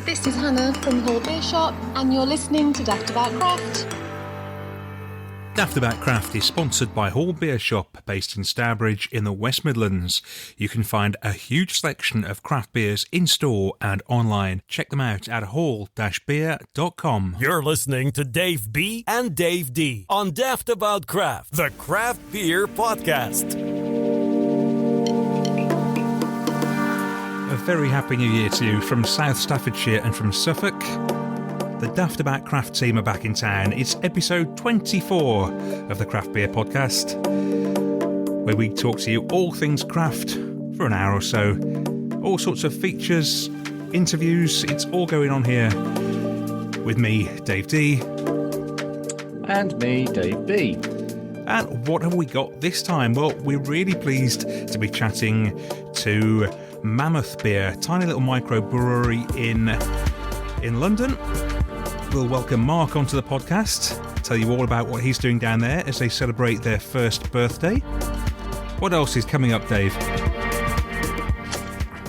This is Hannah from Hall Beer Shop, and you're listening to Daftaboutcraft. Daftaboutcraft is sponsored by Hall Beer Shop, based in Stourbridge in the West Midlands. You can find a huge selection of craft beers in-store and online. Check them out at hall-beer.com. You're listening to Dave B. and Dave D. on Daftaboutcraft, the craft beer podcast. A very happy new year to you from South Staffordshire and from Suffolk. The Daftaboutcraft team are back in town. It's episode 24 of the Craft Beer Podcast, where we talk to you all things craft for an hour or so. All sorts of features, interviews, it's all going on here with me, Dave D. And me, Dave B. And what have we got this time? Well, we're really pleased to be chatting to Mammoth Beer, tiny little microbrewery in London. We'll welcome Mark onto the podcast, tell you all about what he's doing down there as they celebrate their first birthday. What else is coming up, Dave?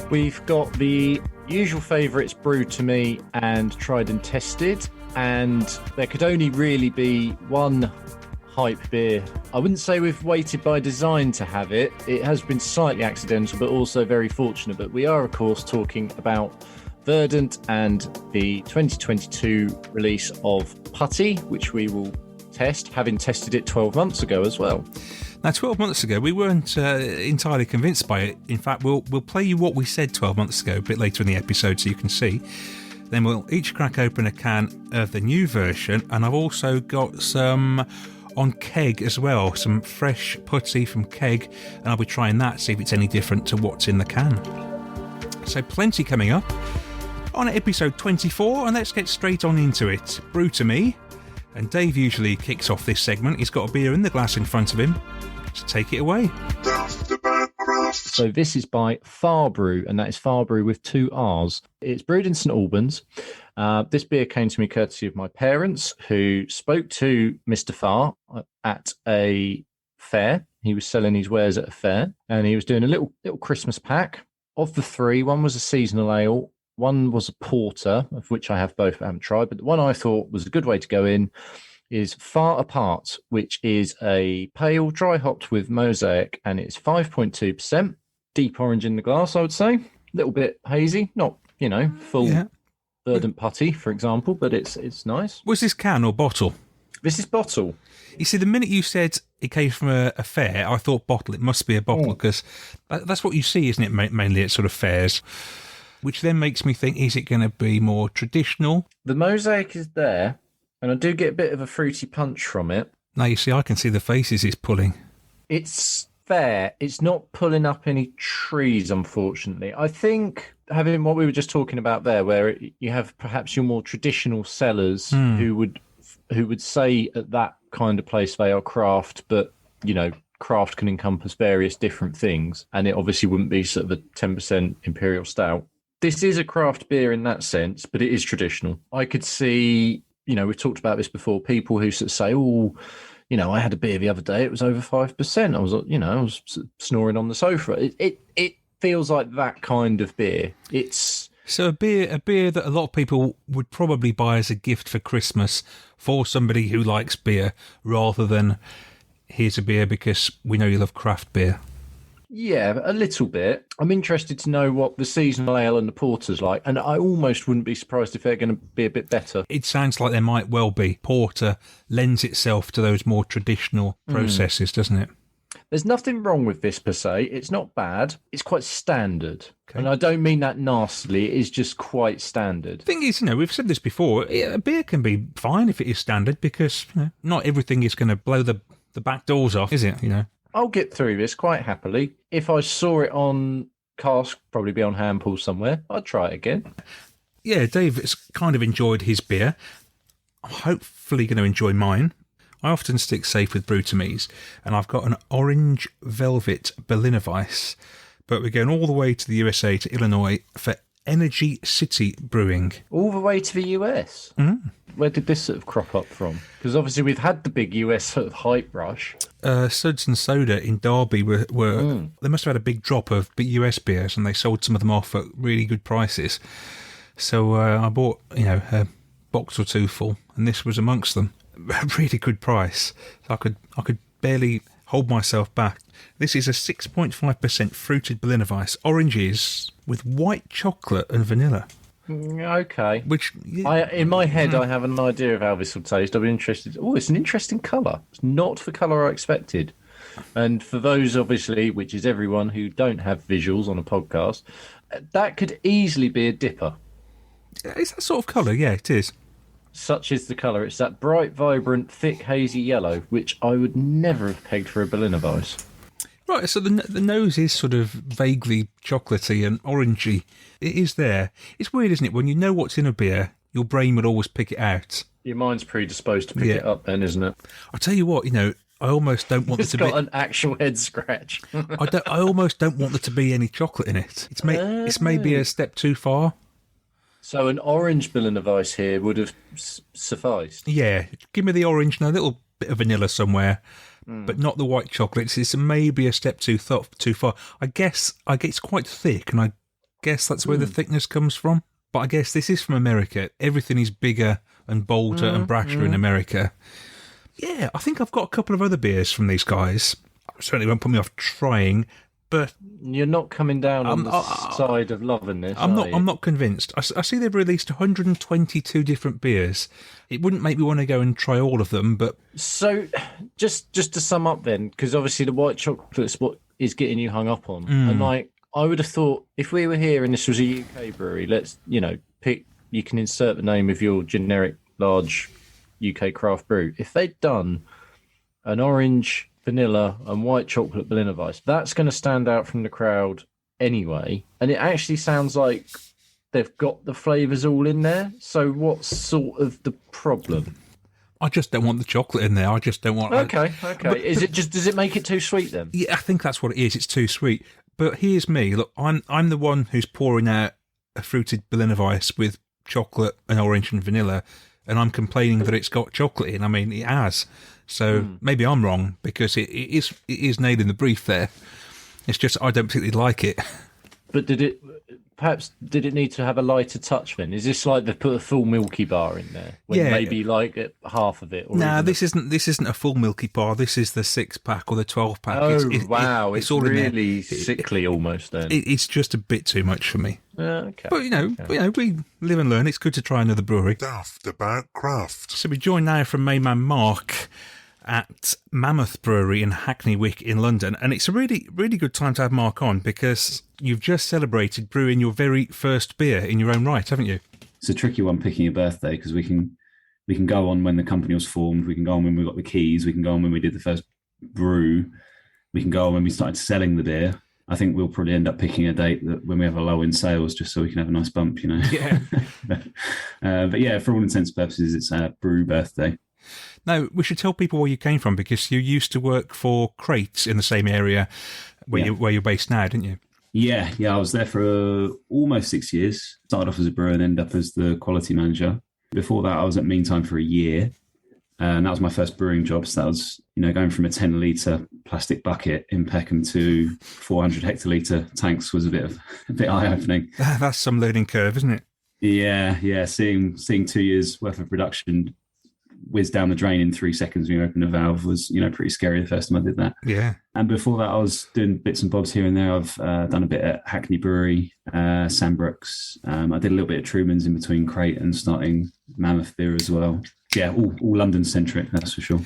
We've got the usual favourites brewed to me and tried and tested, and there could only really be one hype beer. I wouldn't say we've waited by design to have it. It has been slightly accidental, but also very fortunate. But we are, of course, talking about Verdant and the 2022 release of Putty, which we will test, having tested it 12 months ago as well. Now, 12 months ago, we weren't entirely convinced by it. In fact, we'll play you what we said 12 months ago a bit later in the episode so you can see. Then we'll each crack open a can of the new version, and I've also got some on keg as well, some fresh putty from keg, and I'll be trying that, see if it's any different to what's in the can. So plenty coming up on episode 24, and let's get straight on into it. Brew to me, and Dave usually kicks off this segment. He's got a beer in the glass in front of him, so take it away. So this is by Farbrew, and that is Farbrew with 2 R's. It's brewed in St Albans. This beer came to me courtesy of my parents, who spoke to Mr. Farr at a fair. He was selling his wares at a fair, and he was doing a little Christmas pack. Of the 3, one was a seasonal ale, one was a porter, of which I have both, but I haven't tried. But the one I thought was a good way to go in is Far Apart, which is a pale, dry hopped with mosaic, and it's 5.2%. Deep orange in the glass, I would say. A little bit hazy, not, full Verdant Putty, for example, but it's nice. Was this can or bottle? This is bottle. You see, the minute you said it came from a fair, I thought bottle. It must be a bottle, because that's what you see, isn't it, mainly at sort of fairs? Which then makes me think, is it going to be more traditional? The mosaic is there, and I do get a bit of a fruity punch from it. Now, you see, I can see the faces it's pulling. It's fair. It's not pulling up any trees, unfortunately. I think having what we were just talking about there, where you have perhaps your more traditional sellers who would say at that kind of place they are craft, but, craft can encompass various different things, and it obviously wouldn't be sort of a 10% imperial stout. This is a craft beer in that sense, but it is traditional. I could see, we've talked about this before, people who sort of say, I had a beer the other day, it was over 5%. I was snoring on the sofa. It feels like that kind of beer. It's so a beer that a lot of people would probably buy as a gift for Christmas for somebody who likes beer, rather than here's a beer because we know you love craft beer. Yeah, a little bit. I'm interested to know what the seasonal ale and the porter's like, and I almost wouldn't be surprised if they're going to be a bit better. It sounds like there might well be. Porter lends itself to those more traditional processes, doesn't it? There's nothing wrong with this per se. It's not bad. It's quite standard. Okay. And I don't mean that nastily. It is just quite standard. The thing is, we've said this before, a beer can be fine if it is standard, because not everything is going to blow the back doors off, is it? I'll get through this quite happily. If I saw it on cask, probably be on hand pull somewhere, I'd try it again. Yeah, Dave has kind of enjoyed his beer. I'm hopefully going to enjoy mine. I often stick safe with brew to me's, and I've got an orange velvet Berliner Weiss, but we're going all the way to the USA, to Illinois, for Energy City Brewing. All the way to the US? Mm. Where did this sort of crop up from? Because obviously we've had the big US sort of hype rush. Suds and Soda in Derby were they must have had a big drop of big US beers, and they sold some of them off at really good prices. So I bought, a box or two full, and this was amongst them. A really good price. So I could barely hold myself back. This is a 6.5% fruited Berliner Weiss, oranges with white chocolate and vanilla. Okay. Which in my head, I have an idea of how this will taste. I'll be interested. Oh, it's an interesting colour. It's not the colour I expected. And for those, obviously, which is everyone who don't have visuals on a podcast, that could easily be a dipper. It's that sort of colour, yeah, it is. Such is the colour. It's that bright, vibrant, thick, hazy yellow, which I would never have pegged for a Berliner Weiss. Right, so the nose is sort of vaguely chocolatey and orangey. It is there. It's weird, isn't it? When you know what's in a beer, your brain would always pick it out. Your mind's predisposed to pick it up then, isn't it? I'll tell you what, I almost don't want It's there to got an actual head scratch. I almost don't want there to be any chocolate in it. It's maybe a step too far. So an orange Berliner Weiss here would have sufficed. Yeah, give me the orange and a little bit of vanilla somewhere, but not the white chocolate. It's maybe a step too far. I guess it's quite thick, and I guess that's where the thickness comes from. But I guess this is from America. Everything is bigger and bolder and brasher in America. Yeah, I think I've got a couple of other beers from these guys. Certainly won't put me off trying, but you're not coming down on the side of loving this. I'm not convinced. I see they've released 122 different beers. It wouldn't make me want to go and try all of them, but so just to sum up then, because obviously the white chocolate's what is getting you hung up on, and I would have thought if we were here and this was a UK brewery, let's pick. You can insert the name of your generic large UK craft brew. If they'd done an orange, vanilla and white chocolate Berliner Weiss, that's going to stand out from the crowd anyway. And it actually sounds like they've got the flavours all in there. So what's sort of the problem? I just don't want the chocolate in there. I just don't want... Okay. Does it make it too sweet then? Yeah, I think that's what it is. It's too sweet. But here's me. Look, I'm the one who's pouring out a fruited Berliner Weiss with chocolate and orange and vanilla, and I'm complaining that it's got chocolate in. I mean, it has. So maybe I'm wrong, because it is nailed in the brief there. It's just I don't particularly like it. But did it need to have a lighter touch then? Is this like they put a full Milky Bar in there? Maybe like half of it? No, this isn't a full Milky Bar. This is the 6-pack or the 12-pack. Oh, wow. It's all really sickly almost then. It's just a bit too much for me. Okay. But, we live and learn. It's good to try another brewery. Daftaboutcraft. So we join now from main man Mark at Mammoth Brewery in Hackney Wick in London. And it's a really, really good time to have Mark on, because you've just celebrated brewing your very first beer in your own right, haven't you? It's a tricky one picking a birthday, because we can go on when the company was formed, we can go on when we got the keys, we can go on when we did the first brew, we can go on when we started selling the beer. I think we'll probably end up picking a date that when we have a low in sales, just so we can have a nice bump, Yeah. But yeah, for all intents and purposes, it's a brew birthday. Now, we should tell people where you came from, because you used to work for Crates in the same area where you're based now, didn't you? Yeah, I was there for almost 6 years. Started off as a brewer and ended up as the quality manager. Before that, I was at Meantime for a year, and that was my first brewing job. So that was, going from a 10-litre plastic bucket in Peckham to 400 hectolitre tanks was a bit eye-opening. That's some learning curve, isn't it? Yeah. Seeing 2 years worth of production whiz down the drain in 3 seconds when you open a valve was, pretty scary the first time I did that. Yeah. And before that, I was doing bits and bobs here and there. I've done a bit at Hackney Brewery, Sandbrooks. I did a little bit of Truman's in between Crate and starting Mammoth Beer as well. Yeah, all London-centric, that's for sure.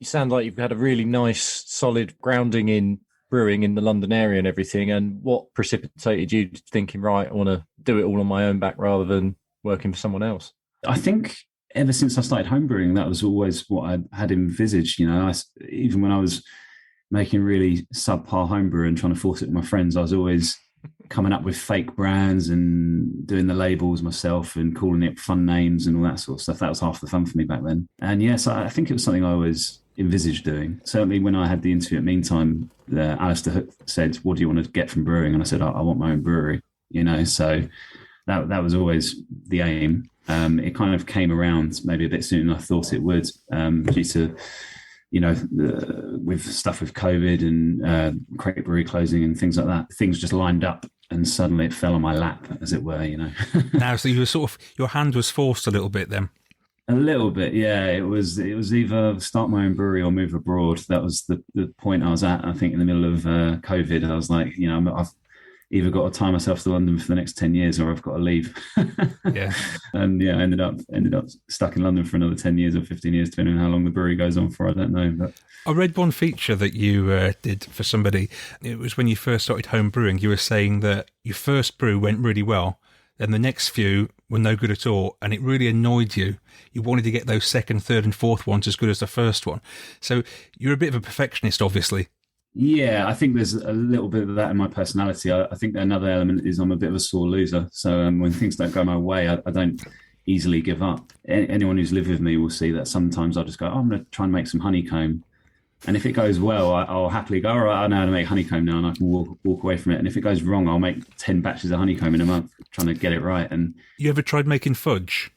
You sound like you've had a really nice, solid grounding in brewing in the London area and everything. And what precipitated you thinking, right, I want to do it all on my own back rather than working for someone else? I think ever since I started homebrewing, that was always what I had envisaged. Even when I was making really subpar homebrew and trying to force it with my friends, I was always coming up with fake brands and doing the labels myself and calling it fun names and all that sort of stuff. That was half the fun for me back then. And yes, I think it was something I always envisaged doing. Certainly when I had the interview at Meantime, Alistair Hook said, "What do you want to get from brewing?" And I said, I want my own brewery. So that was always the aim. It kind of came around maybe a bit sooner than I thought it would, due to with stuff with COVID and Crate Brewery closing and things like that, things just lined up and suddenly it fell on my lap, as it were, Now, so you were sort of, your hand was forced a little bit then. A little bit, yeah. It was either start my own brewery or move abroad. That was the point I was at. I think in the middle of COVID, I was like, I've either got to tie myself to London for the next 10 years or I've got to leave. Yeah. And yeah, I ended up stuck in London for another 10 years or 15 years, depending on how long the brewery goes on for. I don't know. But I read one feature that you did for somebody. It was when you first started home brewing. You were saying that your first brew went really well, and the next few were no good at all, and it really annoyed you. You wanted to get those second, third, and fourth ones as good as the first one. So you're a bit of a perfectionist, obviously. yeah, I think there's a little bit of that in my personality. I think another element is I'm a bit of a sore loser. So when things don't go my way, I don't easily give up. Anyone who's lived with me will see that sometimes I'll just go, I'm going to try and make some honeycomb. And if it goes well, I'll happily go, all right, I know how to make honeycomb now, and I can walk away from it. And if it goes wrong, I'll make 10 batches of honeycomb in a month, trying to get it right. And you ever tried making fudge?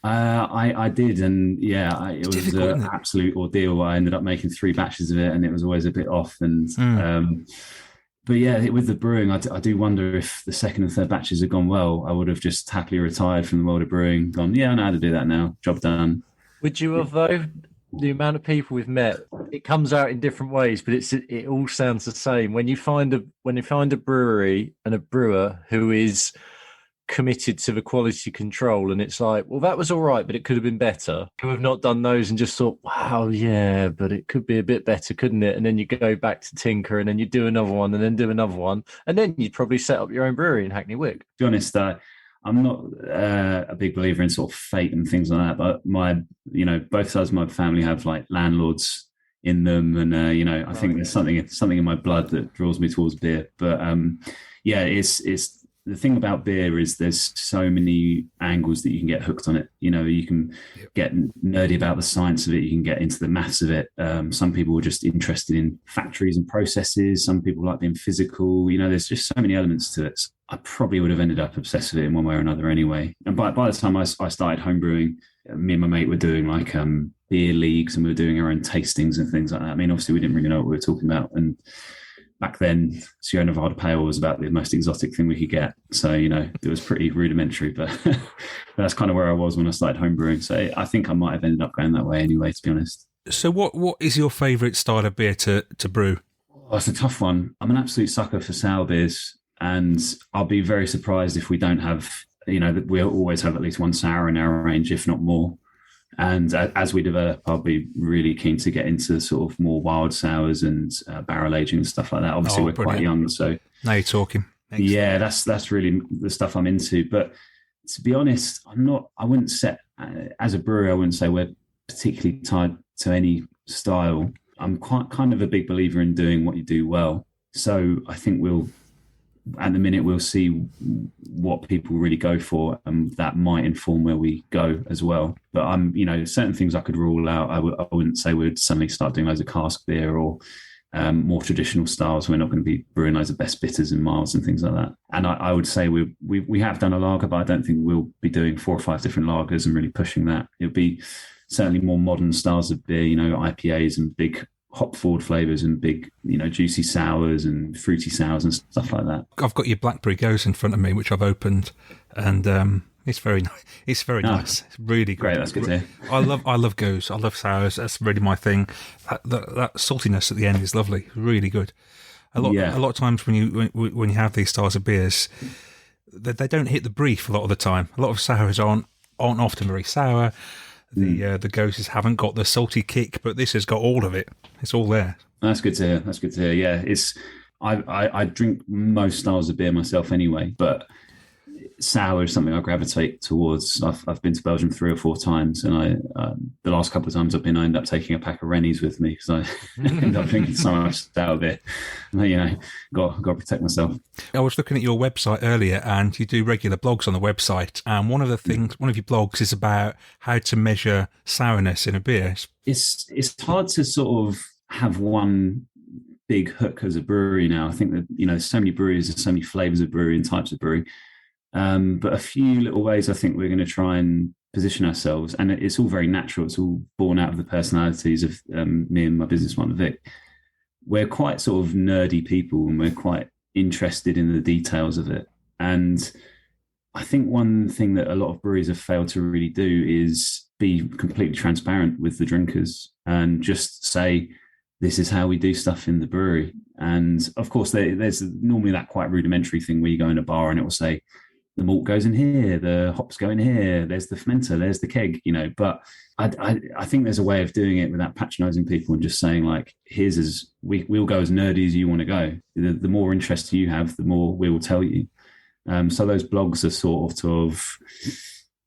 I did, and yeah, it was an absolute ordeal. I ended up making 3 batches of it, and it was always a bit off. And but yeah, with the brewing, I do wonder if the second and third batches had gone well, I would have just happily retired from the world of brewing. Gone, yeah, I know how to do that now. Job done. Would you have though? The amount of people we've met, it comes out in different ways, but it all sounds the same. When you find a brewery and a brewer who is committed to the quality control, and it's like, well, that was all right, but it could have been better. Who have not done those and just thought, wow, yeah, but it could be a bit better, couldn't it? And then you go back to tinker, and then you do another one, and then do another one, and then you'd probably set up your own brewery in Hackney Wick. To be honest, I'm not a big believer in sort of fate and things like that, but both sides of my family have like landlords in them, and I think there's something in my blood that draws me towards beer. But it's the thing about beer is there's so many angles that you can get hooked on it. You can get nerdy about the science of it. You can get into the maths of it. Some people are just interested in factories and processes. Some people like being physical. There's just so many elements to it. I probably would have ended up obsessed with it in one way or another anyway. And by the time I started homebrewing, me and my mate were doing like beer leagues, and we were doing our own tastings and things like that. I mean, obviously we didn't really know what we were talking about. And back then, Sierra Nevada Pale was about the most exotic thing we could get. So, it was pretty rudimentary, but that's kind of where I was when I started homebrewing. So I think I might have ended up going that way anyway, to be honest. So what is your favourite style of beer to brew? Oh, it's a tough one. I'm an absolute sucker for sour beers, and I'll be very surprised if we don't have, we'll always have at least one sour in our range, if not more. And as we develop, I'll be really keen to get into sort of more wild sours and barrel aging and stuff like that. Obviously, we're quite young, so now you're talking. Excellent. Yeah, that's really the stuff I'm into. But to be honest, I wouldn't set as a brewer, I wouldn't say we're particularly tied to any style. I'm quite kind of a big believer in doing what you do well. So I think at the minute, we'll see what people really go for, and that might inform where we go as well. But certain things I could rule out. I wouldn't say we'd suddenly start doing loads of cask beer or more traditional styles. We're not going to be brewing loads of best bitters and milds and things like that. And I would say we have done a lager, but I don't think we'll be doing 4 or 5 different lagers and really pushing that. It'll be certainly more modern styles of beer, IPAs and big hop forward flavors and big, juicy sours and fruity sours and stuff like that. I've got your Blackberry Gose in front of me, which I've opened, and it's very nice. It's very nice. It's really good. Great, that's good to hear. I love Gose. I love sours. That's really my thing. That saltiness at the end is lovely. Really good. A lot of times when you have these styles of beers, they don't hit the brief a lot of the time. A lot of sours aren't often very sour. The Goses haven't got the salty kick, but this has got all of it. It's all there. That's good to hear. Yeah, I drink most styles of beer myself anyway, but sour is something I gravitate towards. I've been to Belgium 3 or 4 times, and the last couple of times I've been, I end up taking a pack of Rennies with me because I end up drinking so much sour beer. Got to protect myself. I was looking at your website earlier, and you do regular blogs on the website. And one of your blogs is about how to measure sourness in a beer. It's hard to sort of have one big hook as a brewery now. I think that there's so many breweries, there's so many flavors of brewery and types of brewery. But a few little ways I think we're going to try and position ourselves, and it's all very natural. It's all born out of the personalities of me and my business partner Vic. We're quite sort of nerdy people, and we're quite interested in the details of it. And I think one thing that a lot of breweries have failed to really do is be completely transparent with the drinkers and just say, this is how we do stuff in the brewery. And of course, there's normally that quite rudimentary thing where you go in a bar and it will say, the malt goes in here, the hops go in here, there's the fermenter, there's the keg, but I think there's a way of doing it without patronizing people and just saying, like, we'll go as nerdy as you want to go. The more interest you have, the more we will tell you. So those blogs are sort of,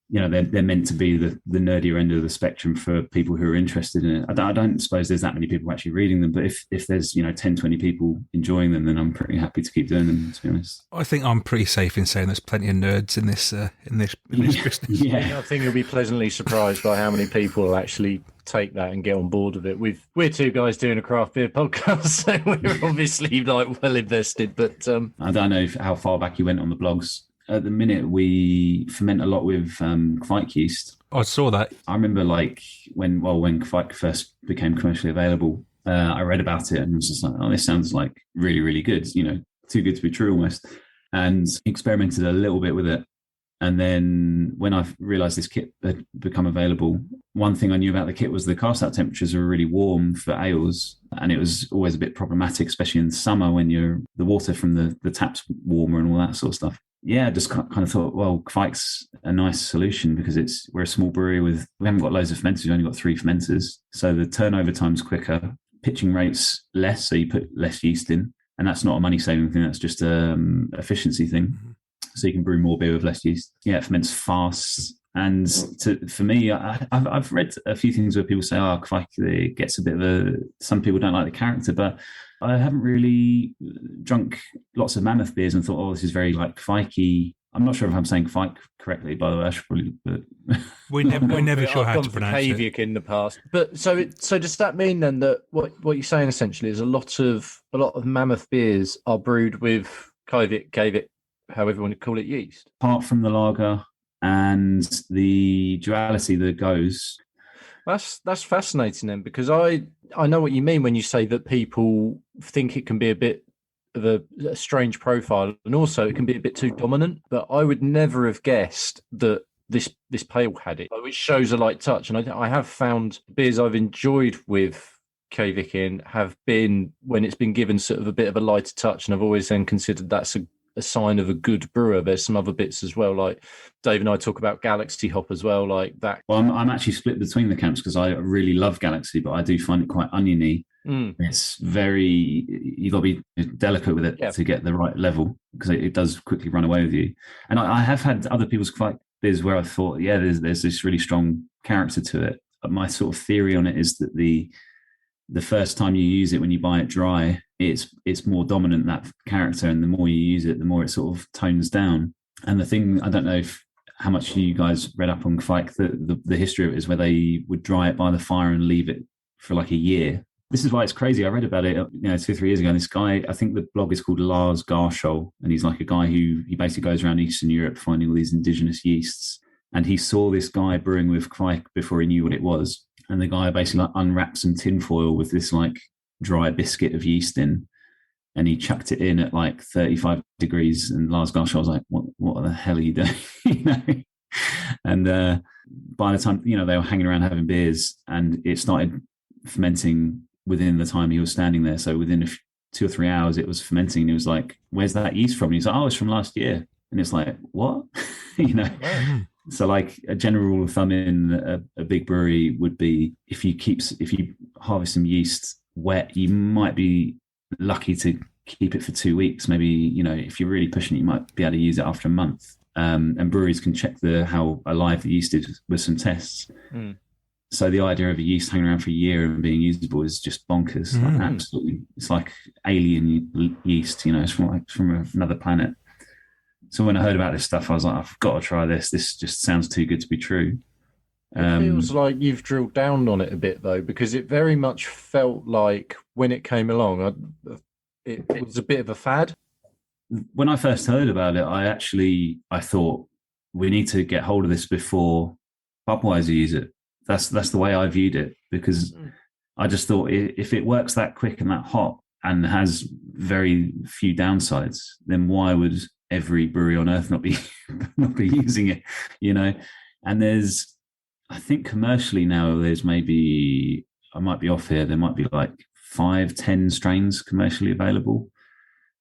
they're meant to be the nerdier end of the spectrum for people who are interested in it. I don't suppose there's that many people actually reading them, but if there's 10, 20 people enjoying them, then I'm pretty happy to keep doing them, to be honest. I think I'm pretty safe in saying there's plenty of nerds in this business. Yeah, I think you'll be pleasantly surprised by how many people will actually take that and get on board with it. We're two guys doing a craft beer podcast, so we're obviously like well invested. But I don't know how far back you went on the blogs. At the minute, we ferment a lot with Kvike yeast. I saw that. I remember when Kvike first became commercially available, I read about it and was just like, oh, this sounds like really, really good. Too good to be true almost. And experimented a little bit with it. And then when I realized this kit had become available, one thing I knew about the kit was the cast out temperatures were really warm for ales. And it was always a bit problematic, especially in summer when the water from the tap's warmer and all that sort of stuff. Yeah, just kind of thought, well, Kvike's a nice solution because we're a small brewery we haven't got loads of fermenters, we've only got 3 fermenters. So the turnover time's quicker, pitching rates less, so you put less yeast in. And that's not a money saving thing, that's just an efficiency thing. Mm-hmm. So you can brew more beer with less yeast. Yeah, it ferments fast. And for me, I've read a few things where people say, oh, Kvike gets a bit of some people don't like the character, but I haven't really drunk lots of Mammoth beers and thought, oh, this is very like Kvike-y. I'm not sure if I'm saying Kvike correctly, by the way. I should probably. But we're never sure how to pronounce it. Kvik in the past, but so does that mean then that what you're saying essentially is a lot of Mammoth beers are brewed with Kvik, however you want to call it, yeast? Apart from the lager and the duality that goes. That's fascinating then, because I know what you mean when you say that people think it can be a bit of a strange profile, and also it can be a bit too dominant. But I would never have guessed that this pale had it, which shows a light touch. And I have found beers I've enjoyed with Kvik in have been when it's been given sort of a bit of a lighter touch, and I've always then considered that's a sign of a good brewer. There's some other bits as well, like Dave and I talk about Galaxy hop as well, like that. Well, I'm actually split between the camps because I really love Galaxy, but I do find it quite oniony. It's you've got to be delicate with it to get the right level, because it does quickly run away with you. And I have had other people's Kvike beers where I thought, yeah, there's this really strong character to it. But my sort of theory on it is that the first time you use it, when you buy it dry, it's more dominant, that character, and the more you use it, the more it sort of tones down. And the thing, I don't know how much you guys read up on Kvike, the history of it is where they would dry it by the fire and leave it for like a year. This is why it's crazy. I read about it 2 or 3 years ago, and this guy, I think the blog is called Lars Garschol, and he's like a guy who he basically goes around Eastern Europe finding all these indigenous yeasts. And he saw this guy brewing with Kvike before he knew what it was. And the guy basically like unwrapped some tinfoil with this like dry biscuit of yeast in, and he chucked it in at like 35 degrees. And Lars Garschol was like, what the hell are you doing? And by the time, they were hanging around having beers, and it started fermenting within the time he was standing there. So within 2 or 3 hours, it was fermenting. And he was like, where's that yeast from? And he's like, oh, it's from last year. And it's like, what? So like a general rule of thumb in a big brewery would be, if you harvest some yeast wet, you might be lucky to keep it for 2 weeks. Maybe, if you're really pushing it, you might be able to use it after a month. And breweries can check how alive the yeast is with some tests. So the idea of a yeast hanging around for a year and being usable is just bonkers. Like, absolutely. It's like alien yeast, it's from another planet. So when I heard about this stuff, I was like, I've got to try this. This just sounds too good to be true. It feels like you've drilled down on it a bit, though, because it very much felt like when it came along, it was a bit of a fad. When I first heard about it, I thought we need to get hold of this before Budweiser use it. That's the way I viewed it, because I just thought if it works that quick and that hot and has very few downsides, then why would every brewery on earth not be using it? And I think commercially now there's maybe, I might be off here, there might be like 5-10 strains commercially available.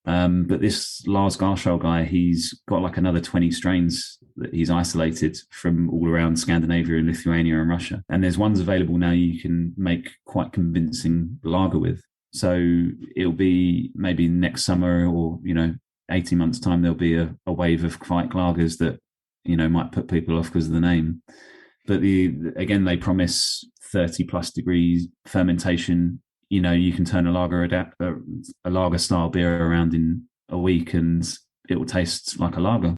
But this Lars Garshol guy, he's got like another 20 strains that he's isolated from all around Scandinavia and Lithuania and Russia. And there's ones available now you can make quite convincing lager with. So it'll be maybe next summer or, 18 months time, there'll be a wave of Kvike lagers that, might put people off because of the name. But again, they promise 30 plus degrees fermentation. You can turn a lager style beer around in a week and it will taste like a lager.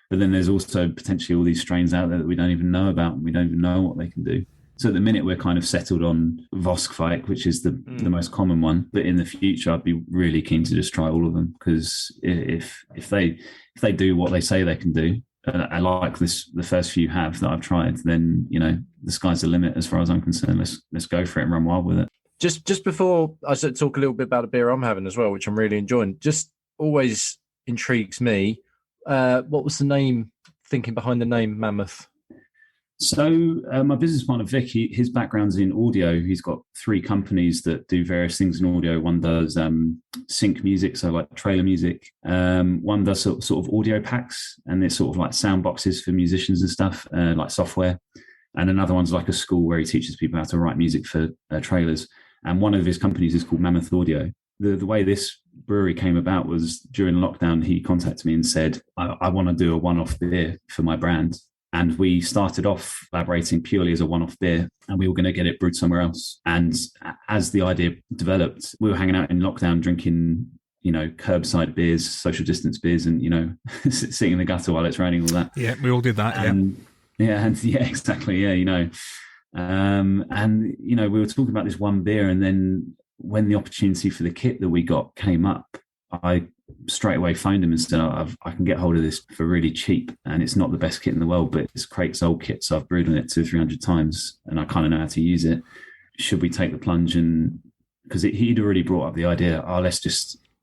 But then there's also potentially all these strains out there that we don't even know about, and we don't even know what they can do. So at the minute, we're kind of settled on Voskvike, which is the most common one. But in the future, I'd be really keen to just try all of them, because if they do what they say they can do, I like the first few have that I've tried, then the sky's the limit as far as I'm concerned. Let's go for it and run wild with it. Just before I talk a little bit about the beer I'm having as well, which I'm really enjoying, just always intrigues me. What was the name, thinking behind the name Mammoth? So my business partner, Vic, his background's in audio. He's got 3 companies that do various things in audio. One does sync music, so like trailer music. One does sort of audio packs, and it's sort of like sound boxes for musicians and stuff, like software. And another one's like a school where he teaches people how to write music for trailers. And one of his companies is called Mammoth Audio. The way this brewery came about was during lockdown, he contacted me and said, I want to do a one-off beer for my brand. And we started off collaborating purely as a one-off beer, and we were going to get it brewed somewhere else. And as the idea developed, we were hanging out in lockdown, drinking, curbside beers, social distance beers, and, sitting in the gutter while it's raining, all that. Yeah, we all did that. Yeah, exactly. Yeah, and we were talking about this one beer, and then when the opportunity for the kit that we got came up, I straight away phoned him and said, I can get hold of this for really cheap, and it's not the best kit in the world, but it's Craig's old kit, so I've brewed on it 200-300 times, and I kind of know how to use it. Should we take the plunge? And because he'd already brought up the idea,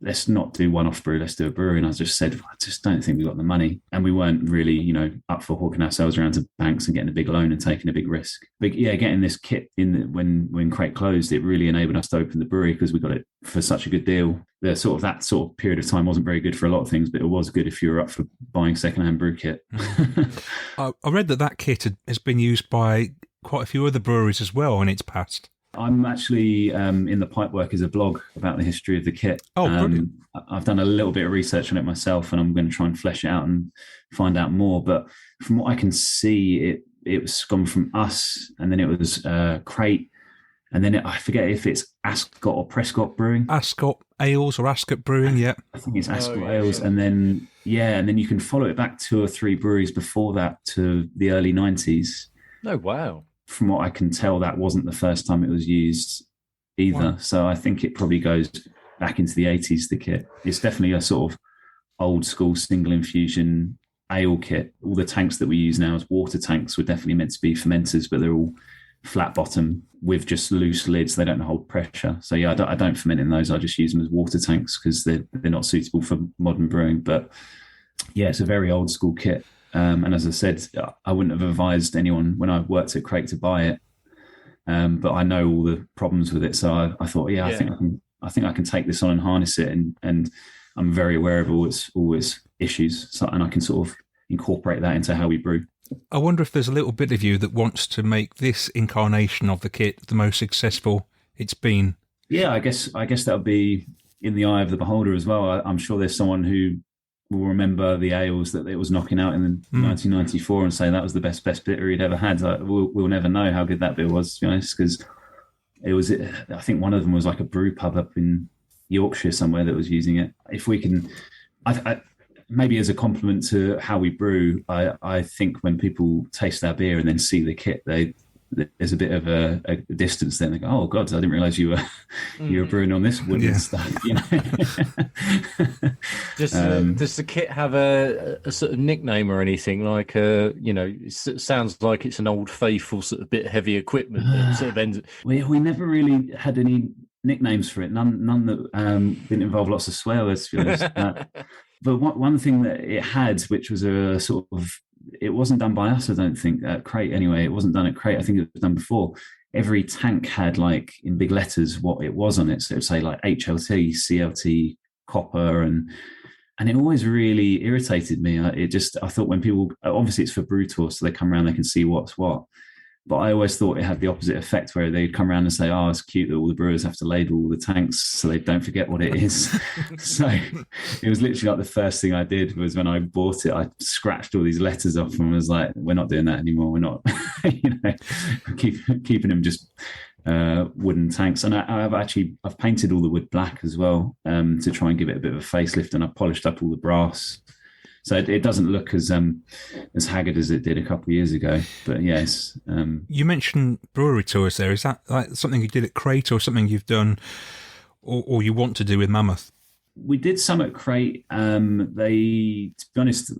let's not do one-off brew, let's do a brewery. And I just said, I just don't think we've got the money. And we weren't really, up for hawking ourselves around to banks and getting a big loan and taking a big risk. But yeah, getting this kit in when Crate closed, it really enabled us to open the brewery, because we got it for such a good deal. That sort of period of time wasn't very good for a lot of things, but it was good if you were up for buying secondhand brew kit. I read that kit has been used by quite a few other breweries as well in its past. I'm actually in the Pipework as a blog about the history of the kit. Oh, brilliant. I've done a little bit of research on it myself, and I'm going to try and flesh it out and find out more. But from what I can see, it was gone from us, and then it was Crate, and then I forget if it's Ascot or Prescott Brewing. Ascot Ales or Ascot Brewing, yeah. I think it's Ascot Ales. Yeah. And then you can follow it back 2 or 3 breweries before that to the early 90s. Oh, wow. From what I can tell, that wasn't the first time it was used either. Wow. So I think it probably goes back into the 80s, the kit. It's definitely a sort of old school single infusion ale kit. All the tanks that we use now as water tanks were definitely meant to be fermenters, but they're all flat bottom with just loose lids. They don't hold pressure. So yeah, I don't ferment in those. I just use them as water tanks because they're not suitable for modern brewing. But yeah, it's a very old school kit. And as I said, I wouldn't have advised anyone when I worked at Craig to buy it. But I know all the problems with it. So I thought, I think I can take this on and harness it. And I'm very aware of all its issues. So, and I can sort of incorporate that into how we brew. I wonder if there's a little bit of you that wants to make this incarnation of the kit the most successful it's been. Yeah, I guess that would be in the eye of the beholder as well. I'm sure there's someone who will remember the ales that it was knocking out in 1994 and say that was the best beer he'd ever had. We'll never know how good that beer was, to be honest, because it was. I think one of them was like a brew pub up in Yorkshire somewhere that was using it. If we can, maybe as a compliment to how we brew, I think when people taste our beer and then see the kit, they there's a bit of a distance there. And they go, oh God, I didn't realize you were brewing on this wooden stuff. You know. Does the kit have a sort of nickname or anything? Like, it sounds like it's an old faithful sort of bit heavy equipment that sort of ends. We never really had any nicknames for it. None that didn't involve lots of swear words, to be honest. But one thing that it had, which was a sort of, it wasn't done by us, I don't think, at Crate anyway. It wasn't done at Crate. I think it was done before. Every tank had, like, in big letters what it was on it. So it would say like HLT, CLT, copper, and it always really irritated me. I thought when people, obviously it's for brew tours, so they come around, they can see what's what. But I always thought it had the opposite effect, where they'd come around and say, oh, it's cute that all the brewers have to label all the tanks so they don't forget what it is. So it was literally like the first thing I did was when I bought it, I scratched all these letters off and was like, we're not doing that anymore. We're not, keeping them just wooden tanks. And I've painted all the wood black as well, to try and give it a bit of a facelift, and I polished up all the brass. So it doesn't look as haggard as it did a couple of years ago. But yes. You mentioned brewery tours there. Is that like something you did at Crate, or something you've done or you want to do with Mammoth? We did some at Crate. To be honest,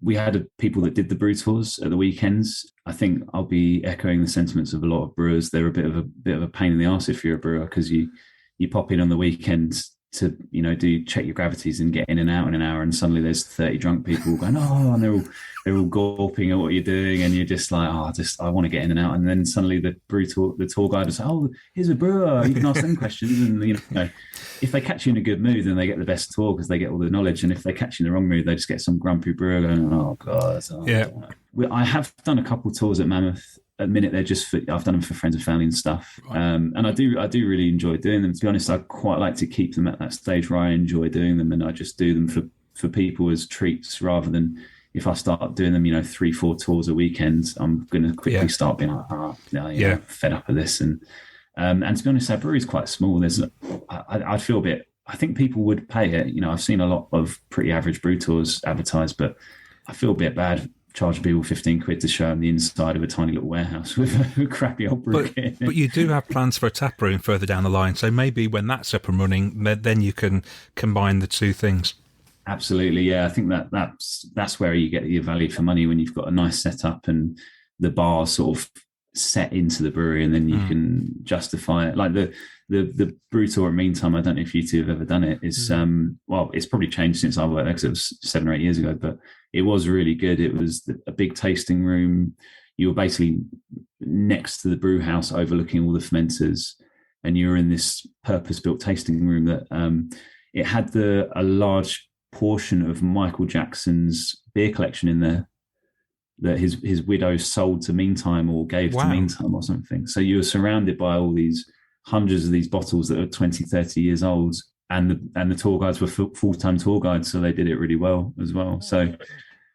we had people that did the brew tours at the weekends. I think I'll be echoing the sentiments of a lot of brewers. They're a bit of a pain in the arse if you're a brewer, because you pop in on the weekends to check your gravities and get in and out in an hour, and suddenly there's 30 drunk people going, oh, and they're all gawping at what you're doing, and you're just like, I want to get in and out. And then suddenly the tour guide will say, oh, here's a brewer, you can ask them questions. And if they catch you in a good mood, then they get the best tour because they get all the knowledge. And if they catch you in the wrong mood, they just get some grumpy brewer going, oh God. Yeah. I have done a couple of tours at Mammoth. At the minute, I've done them for friends and family and stuff, and I do really enjoy doing them. To be honest, I quite like to keep them at that stage where I enjoy doing them, and I just do them for people as treats, rather than if I start doing them, 3-4 tours a weekend, I'm going to quickly start being like, fed up of this. And to be honest, our brewery is quite small. I feel a bit. I think people would pay it. I've seen a lot of pretty average brew tours advertised, but I feel a bit bad charging people 15 quid to show them the inside of a tiny little warehouse with a crappy old brew kit. But you do have plans for a tap room further down the line, so maybe when that's up and running, then you can combine the two things. Absolutely, yeah. I think that's where you get your value for money, when you've got a nice setup and the bar sort of set into the brewery, and then you can justify it. Like the brew tour at Meantime, I don't know if you two have ever done it. It's it's probably changed since I worked there, because it was 7 or 8 years ago, but it was really good. It was a big tasting room. You were basically next to the brew house overlooking all the fermenters, and you were in this purpose-built tasting room that it had a large portion of Michael Jackson's beer collection in there that his widow sold to Meantime, or gave to Meantime or something. So you were surrounded by all these hundreds of these bottles that are 20, 30 years old. And the tour guides were full-time tour guides, so they did it really well as well. So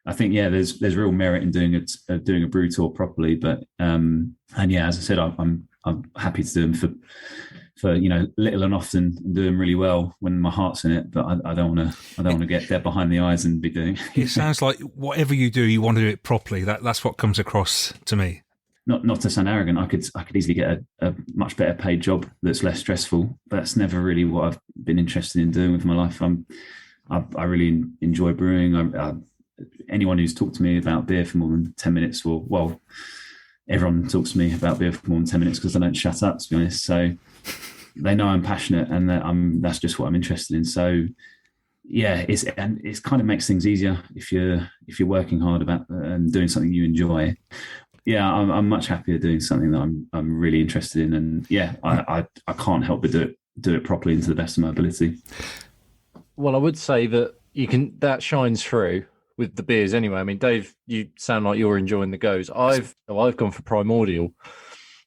I think, there's real merit in doing a brew tour properly. But as I said, I'm happy to do them for little and often, and do them really well when my heart's in it. But I don't want to get there behind the eyes and be doing. It sounds like whatever you do, you want to do it properly. That's what comes across to me. Not to sound arrogant, I could easily get a much better paid job that's less stressful, but that's never really what I've been interested in doing with my life. I really enjoy brewing. Anyone who's talked to me about beer for more than 10 minutes, everyone talks to me about beer for more than 10 minutes because I don't shut up, to be honest. So they know I'm passionate, and that that's just what I'm interested in. So it's kind of makes things easier if you're working hard about and doing something you enjoy. Yeah, I'm much happier doing something that I'm really interested in, and I can't help but do it properly and to the best of my ability. Well, I would say that shines through with the beers anyway. I mean, Dave, you sound like you're enjoying the goes. I've gone for Primordial,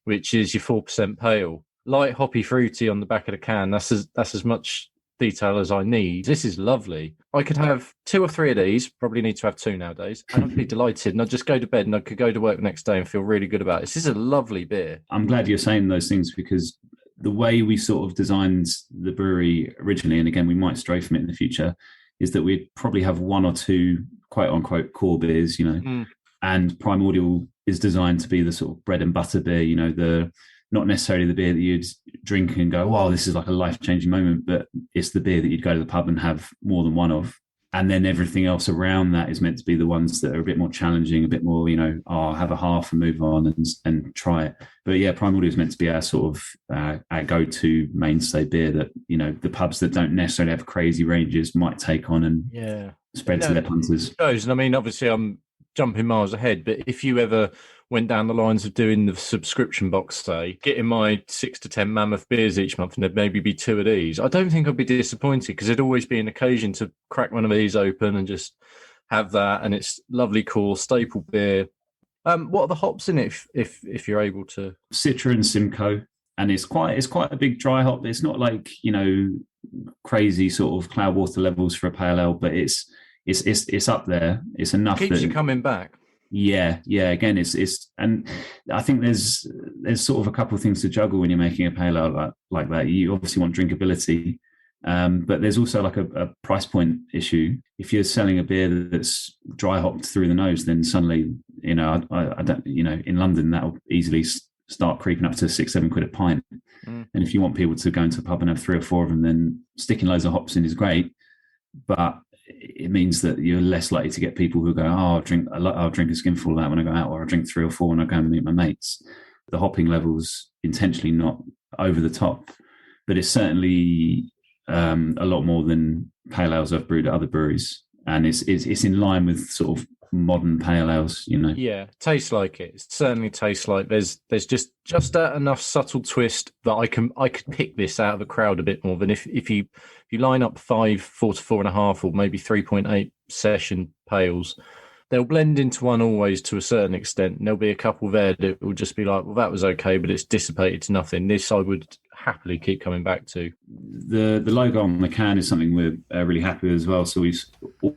which is your 4% pale, light, hoppy, fruity on the back of the can. That's as much detail as I need. This is lovely. I could have 2 or 3 of these, probably need to have 2 nowadays, and I'd be delighted, and I'd just go to bed and I could go to work the next day and feel really good about it. This is a lovely beer. I'm glad you're saying those things, because the way we sort of designed the brewery originally, and again, we might stray from it in the future, is that we'd probably have 1 or 2 quote unquote core beers, And Primordial is designed to be the sort of bread and butter beer, the not necessarily the beer that you'd drink and go, wow, this is like a life-changing moment, but it's the beer that you'd go to the pub and have more than one of. And then everything else around that is meant to be the ones that are a bit more challenging, a bit more, I'll have a half and move on and try it. But yeah, Primordial is meant to be our sort of our go-to mainstay beer that, the pubs that don't necessarily have crazy ranges might take on and spread to their punters. And I mean, obviously I'm jumping miles ahead, but if you ever went down the lines of doing the subscription box, say, getting my 6 to 10 Mammoth beers each month, and there'd maybe be 2 of these, I don't think I'd be disappointed, because there'd always be an occasion to crack one of these open and just have that, and it's lovely, cool, staple beer. What are the hops in it, if you're able to? Citra and Simcoe, and it's quite a big dry hop. It's not like, crazy sort of Cloudwater levels for a pale ale, but it's up there. It's enough. Keeps you coming back. Yeah. Again, it's and I think there's sort of a couple of things to juggle when you're making a pale ale like that. You obviously want drinkability, but there's also like a price point issue. If you're selling a beer that's dry hopped through the nose, then suddenly, I don't, in London that'll easily start creeping up to £6-7 a pint. And if you want people to go into a pub and have 3 or 4 of them, then sticking loads of hops in is great, but it means that you're less likely to get people who go, I'll drink a skinful of that when I go out, or I'll drink 3 or 4 when I go and meet my mates. The hopping level's intentionally not over the top, but it's certainly a lot more than pale ales I've brewed at other breweries, and it's in line with sort of modern pale ales, Yeah, tastes like it. It certainly tastes like there's just that enough subtle twist that I could pick this out of a crowd a bit more than if you line up 5, 4 to 4.5, or maybe 3.8 session pales. They'll blend into one always to a certain extent, and there'll be a couple there that will just be like, well, that was okay, but it's dissipated to nothing. This I would happily keep coming back to. The logo on the can is something we're really happy with as well. So we've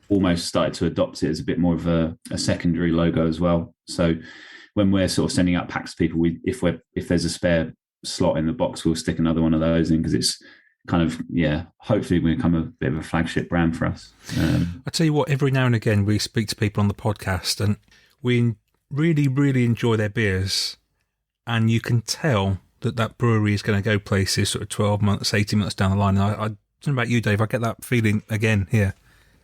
almost started to adopt it as a bit more of a secondary logo as well. So when we're sort of sending out packs to people, if there's a spare slot in the box, we'll stick another one of those in, because it's kind of, hopefully we become a bit of a flagship brand for us. I tell you what, every now and again we speak to people on the podcast and we really, really enjoy their beers, and you can tell that brewery is going to go places sort of 12 months, 18 months down the line. And I don't know about you, Dave, I get that feeling again here.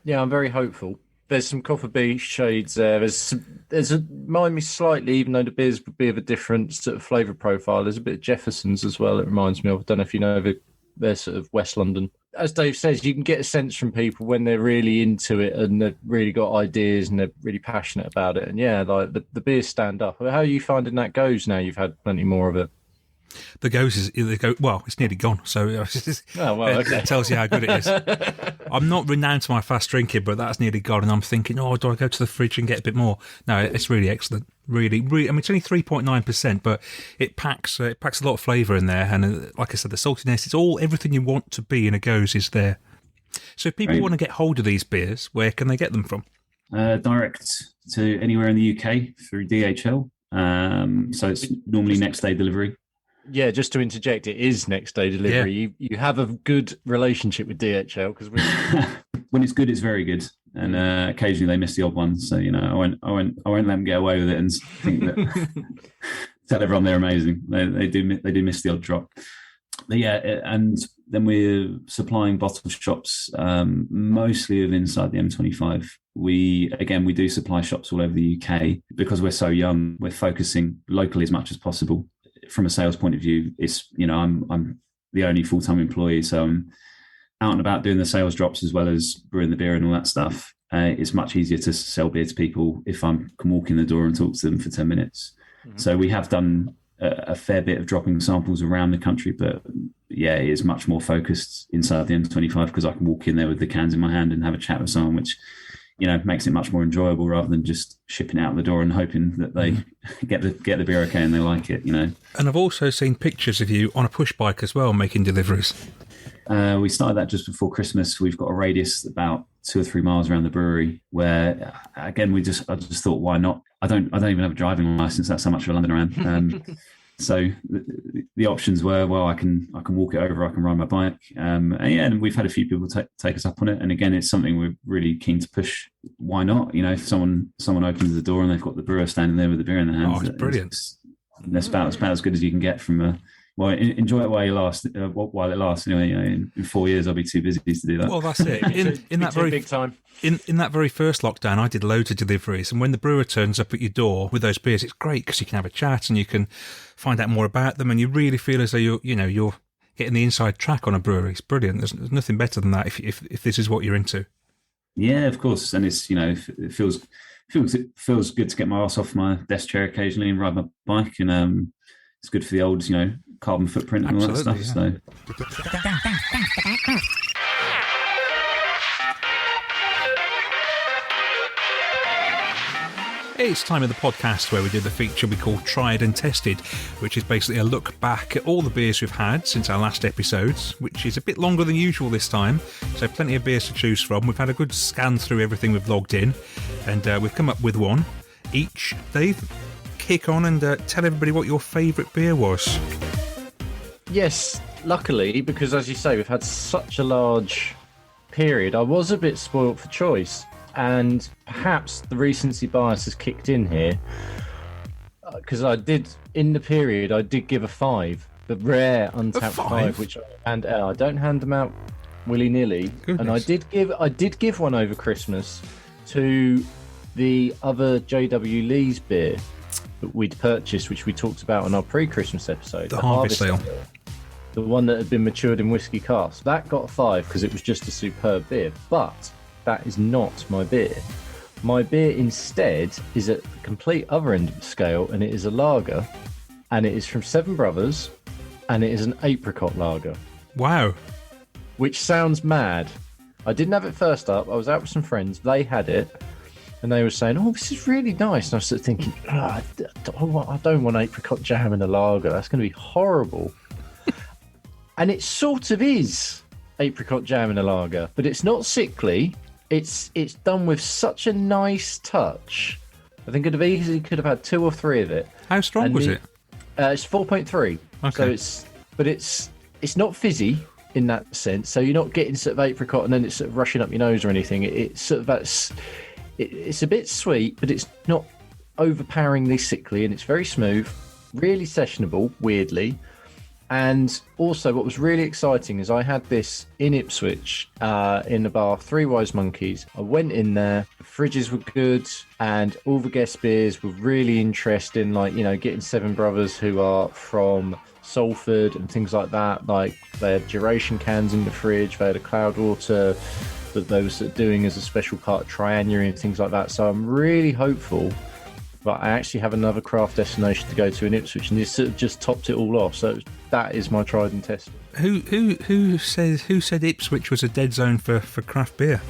Yeah, I'm very hopeful. There's some coffee bean shades there. There's remind me slightly, even though the beers would be of a different sort of flavour profile. There's a bit of Jefferson's as well. It reminds me of. I don't know if you know they're sort of West London. As Dave says, you can get a sense from people when they're really into it and they've really got ideas and they're really passionate about it. And like the beers stand up. How are you finding that goes now? You've had plenty more of it. It's nearly gone, so it tells you how good it is. I'm not renowned for my fast drinking, but that's nearly gone, and I'm thinking, do I go to the fridge and get a bit more? No, it's really excellent. Really, really. I mean, it's only 3.9%, but it packs a lot of flavour in there, and like I said, the saltiness, it's everything you want to be in a goes is there. So if people want to get hold of these beers, where can they get them from? Direct to anywhere in the UK through DHL. So it's normally next day delivery. Yeah, just to interject, it is next day delivery. Yeah. You have a good relationship with DHL, because when it's good, it's very good, and occasionally they miss the odd one. So I won't let them get away with it and think that tell everyone they're amazing. They do miss the odd drop. But yeah, and then we're supplying bottle shops, mostly of inside the M25. We do supply shops all over the UK. Because we're so young, we're focusing locally as much as possible. From a sales point of view, it's I'm the only full-time employee, so I'm out and about doing the sales drops as well as brewing the beer and all that stuff. It's much easier to sell beer to people if I can walk in the door and talk to them for 10 minutes. Mm-hmm. So we have done a fair bit of dropping samples around the country, but it is much more focused inside the M25, because I can walk in there with the cans in my hand and have a chat with someone, which makes it much more enjoyable rather than just shipping out the door and hoping that they get the beer okay and they like it, And I've also seen pictures of you on a push bike as well, making deliveries. We started that just before Christmas. We've got a radius about 2 or 3 miles around the brewery where, again, I just thought, why not? I don't even have a driving license. That's how much of a Londoner I am. So the options were, well, I can walk it over, I can ride my bike, and we've had a few people take us up on it. And again, it's something we're really keen to push. Why not? If someone opens the door and they've got the brewer standing there with the beer in their hands, it's brilliant. That's about as good as you can get from a. Well, enjoy it while it lasts. Anyway, in 4 years, I'll be too busy to do that. Well, that's it. In that very big time. In that very first lockdown, I did loads of deliveries, and when the brewer turns up at your door with those beers, it's great because you can have a chat and you can find out more about them, and you really feel as though you're getting the inside track on a brewery. It's brilliant. There's nothing better than that if this is what you're into. Yeah, of course, and it's it feels good to get my ass off my desk chair occasionally and ride my bike, and it's good for the old carbon footprint and all that stuff. Yeah. So. It's time of the podcast where we do the feature we call Tried and Tested, which is basically a look back at all the beers we've had since our last episodes, which is a bit longer than usual this time, so plenty of beers to choose from. We've had a good scan through everything we've logged in, and we've come up with one each. Dave, kick on and tell everybody what your favourite beer was. Yes, luckily, because as you say, we've had such a large period, I was a bit spoilt for choice. And perhaps the recency bias has kicked in here, because I did give a 5, the rare untapped 5, which I don't hand them out willy nilly. And I did give one over Christmas to the other JW Lee's beer that we'd purchased, which we talked about on our pre-Christmas episode, the Harvest Ale. The one that had been matured in whiskey cask. That got a 5 because it was just a superb beer, but that is not my beer. My beer instead is at the complete other end of the scale, and it is a lager, and it is from Seven Brothers, and it is an apricot lager. Wow. Which sounds mad. I didn't have it first up. I was out with some friends. They had it, and they were saying, "Oh, this is really nice." And I was sort of thinking, I don't want apricot jam in a lager. That's going to be horrible. And it sort of is apricot jam in a lager, but it's not sickly. It's done with such a nice touch. I think could have had 2 or 3 of it. How strong was it? It's 4.3. Okay. So it's not fizzy in that sense. So you're not getting sort of apricot and then it's sort of rushing up your nose or anything. It's sort of it's a bit sweet, but it's not overpoweringly sickly, and it's very smooth, really sessionable, weirdly. And also what was really exciting is I had this in Ipswich in the bar, Three Wise Monkeys. I went in there, the fridges were good, and all the guest beers were really interesting, like, getting Seven Brothers who are from Salford and things like that. Like, they had duration cans in the fridge, they had a Cloudwater that they were sort of doing as a special part of Triannuary and things like that. So I'm really hopeful. But I actually have another craft destination to go to in Ipswich, and this sort of just topped it all off. So that is my tried and tested. Who said Ipswich was a dead zone for craft beer?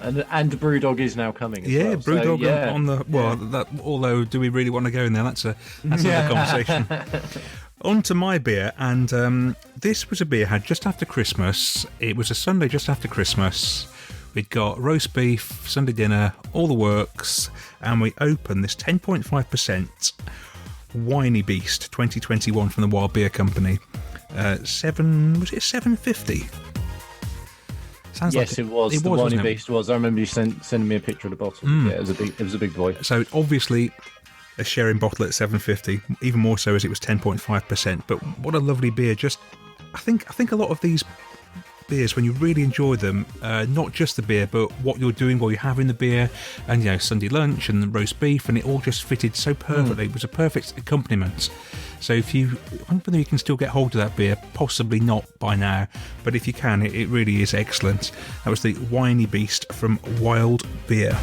And Brewdog is now coming. As well. Brewdog so, on the That, although, do we really want to go in there? That's another conversation. On to my beer, and this was a beer I had just after Christmas. It was a Sunday just after Christmas. We'd got roast beef, Sunday dinner, all the works, and we opened this 10.5% Whiny Beast 2021 from the Wild Beer Company. Was it 750? Sounds yes, like it was. It the was, Whiny wasn't it? Beast was. I remember you sending me a picture of the bottle. Yeah, it was a big boy. So obviously a sharing bottle at 750, even more so as it was 10.5%. But what a lovely beer! I think a lot of these beers, when you really enjoy them, not just the beer, but what you're doing while you're having the beer, and Sunday lunch and the roast beef, and it all just fitted so perfectly. It was a perfect accompaniment. So I wonder if you can still get hold of that beer, possibly not by now, but if you can, it really is excellent. That was the Whiny Beast from Wild Beer.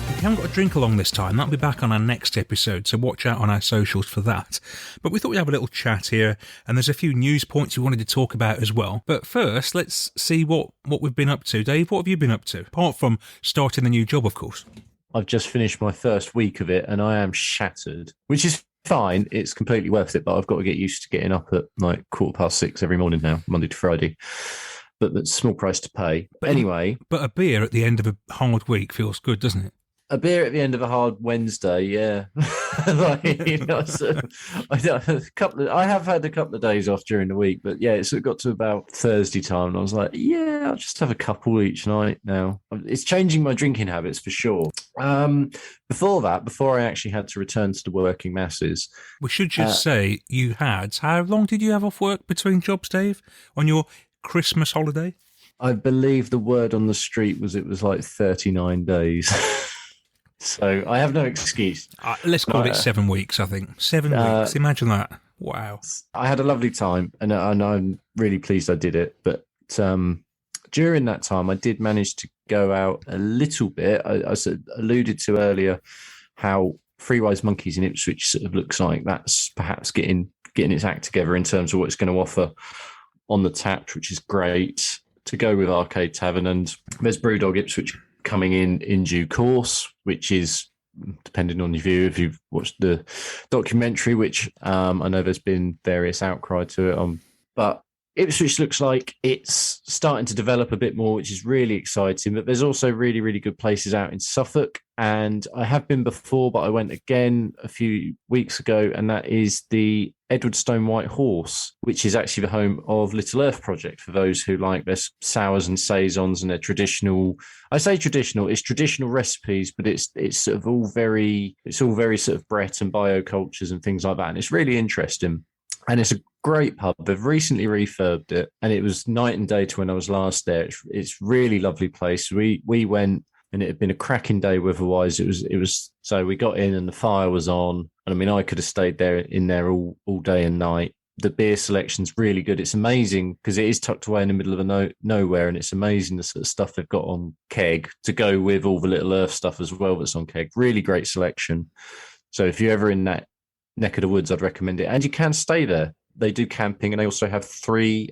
We haven't got a drink along this time. That'll be back on our next episode, so watch out on our socials for that. But we thought we'd have a little chat here, and there's a few news points we wanted to talk about as well. But first, let's see what we've been up to. Dave, what have you been up to? Apart from starting the new job, of course. I've just finished my first week of it, and I am shattered, which is fine. It's completely worth it, but I've got to get used to getting up at like 6:15 every morning now, Monday to Friday. But that's a small price to pay. But anyway. But a beer at the end of a hard week feels good, doesn't it? A beer at the end of a hard Wednesday, yeah. Like, I have had a couple of days off during the week, but yeah, it got to about Thursday time, and I was like, yeah, I'll just have a couple each night now. It's changing my drinking habits for sure. Before I actually had to return to the working masses, We should just say you had. How long did you have off work between jobs, Dave, on your Christmas holiday? I believe the word on the street was it was like 39 days. So I have no excuse. Let's call it 7 weeks, I think. 7 weeks. Imagine that. Wow. I had a lovely time, and I'm really pleased I did it. But during that time, I did manage to go out a little bit. I sort of alluded to earlier how Freewise Monkeys in Ipswich sort of looks like that's perhaps getting its act together in terms of what it's going to offer on the tap, which is great, to go with Arcade Tavern. And there's Brewdog Ipswich coming in due course, which is, depending on your view, if you've watched the documentary, which I know there's been various outcry to it, but Ipswich looks like it's starting to develop a bit more, which is really exciting. But there's also really, really good places out in Suffolk. And I have been before, but I went again a few weeks ago, and that is the Edwardstone White Horse, which is actually the home of Little Earth Project, for those who like their sours and saisons and their traditional. I say traditional, it's traditional recipes, but it's sort of all very sort of Brett and biocultures and things like that. And it's really interesting. And it's a great pub. They've recently refurbed it, and it was night and day to when I was last there. It's really lovely place. We went, and it had been a cracking day weather-wise. It was so we got in and the fire was on. And I mean, I could have stayed in there all day and night. The beer selection's really good. It's amazing because it is tucked away in the middle of nowhere, and it's amazing the sort of stuff they've got on keg to go with all the Little Earth stuff as well that's on keg. Really great selection. So if you're ever in that neck of the woods, I'd recommend it. And you can stay there. They do camping, and they also have three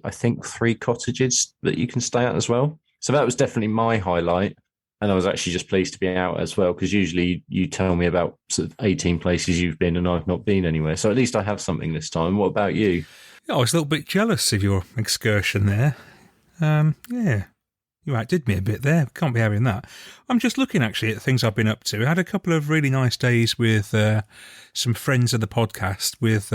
cottages that you can stay at as well. So that was definitely my highlight. And I was actually just pleased to be out as well, because usually you tell me about sort of 18 places you've been and I've not been anywhere. So at least I have something this time. What about you? I was a little bit jealous of your excursion there. Yeah. You outdid me a bit there. Can't be having that. I'm just looking actually at things I've been up to. I had a couple of really nice days with some friends of the podcast, with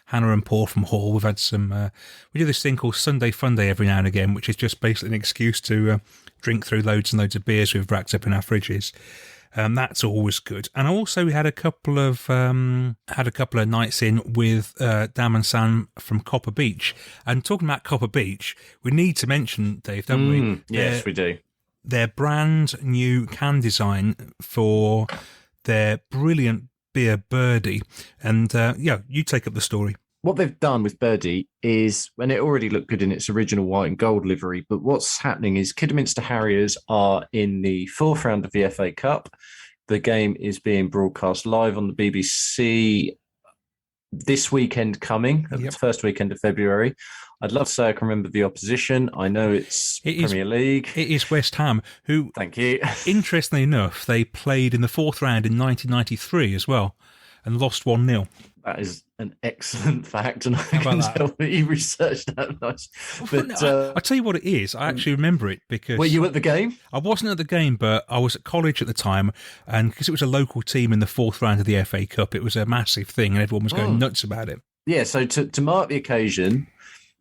Hannah and Paul from Hall. We've had some. We do this thing called Sunday Fun Day every now and again, which is just basically an excuse to drink through loads and loads of beers we've racked up in our fridges. That's always good. And also we had a couple of nights in with Dam and Sam from Copper Beach. And talking about Copper Beach, we need to mention, Dave, don't we? Yes, we do. Their brand new can design for their brilliant beer Birdie. And you take up the story. What they've done with Birdie is, and it already looked good in its original white and gold livery, but what's happening is Kidderminster Harriers are in the fourth round of the FA Cup. The game is being broadcast live on the BBC this weekend coming, the first weekend of February. I'd love to say I can remember the opposition. I know it's Premier League. It is West Ham, who, thank you. Interestingly enough, they played in the fourth round in 1993 as well and lost 1-0. That is an excellent fact, and I can tell that you researched that nice. But I'll tell you what it is. I actually remember it because... Were you at the game? I wasn't at the game, but I was at college at the time, and because it was a local team in the fourth round of the FA Cup, it was a massive thing, and everyone was going nuts about it. Yeah, so to mark the occasion,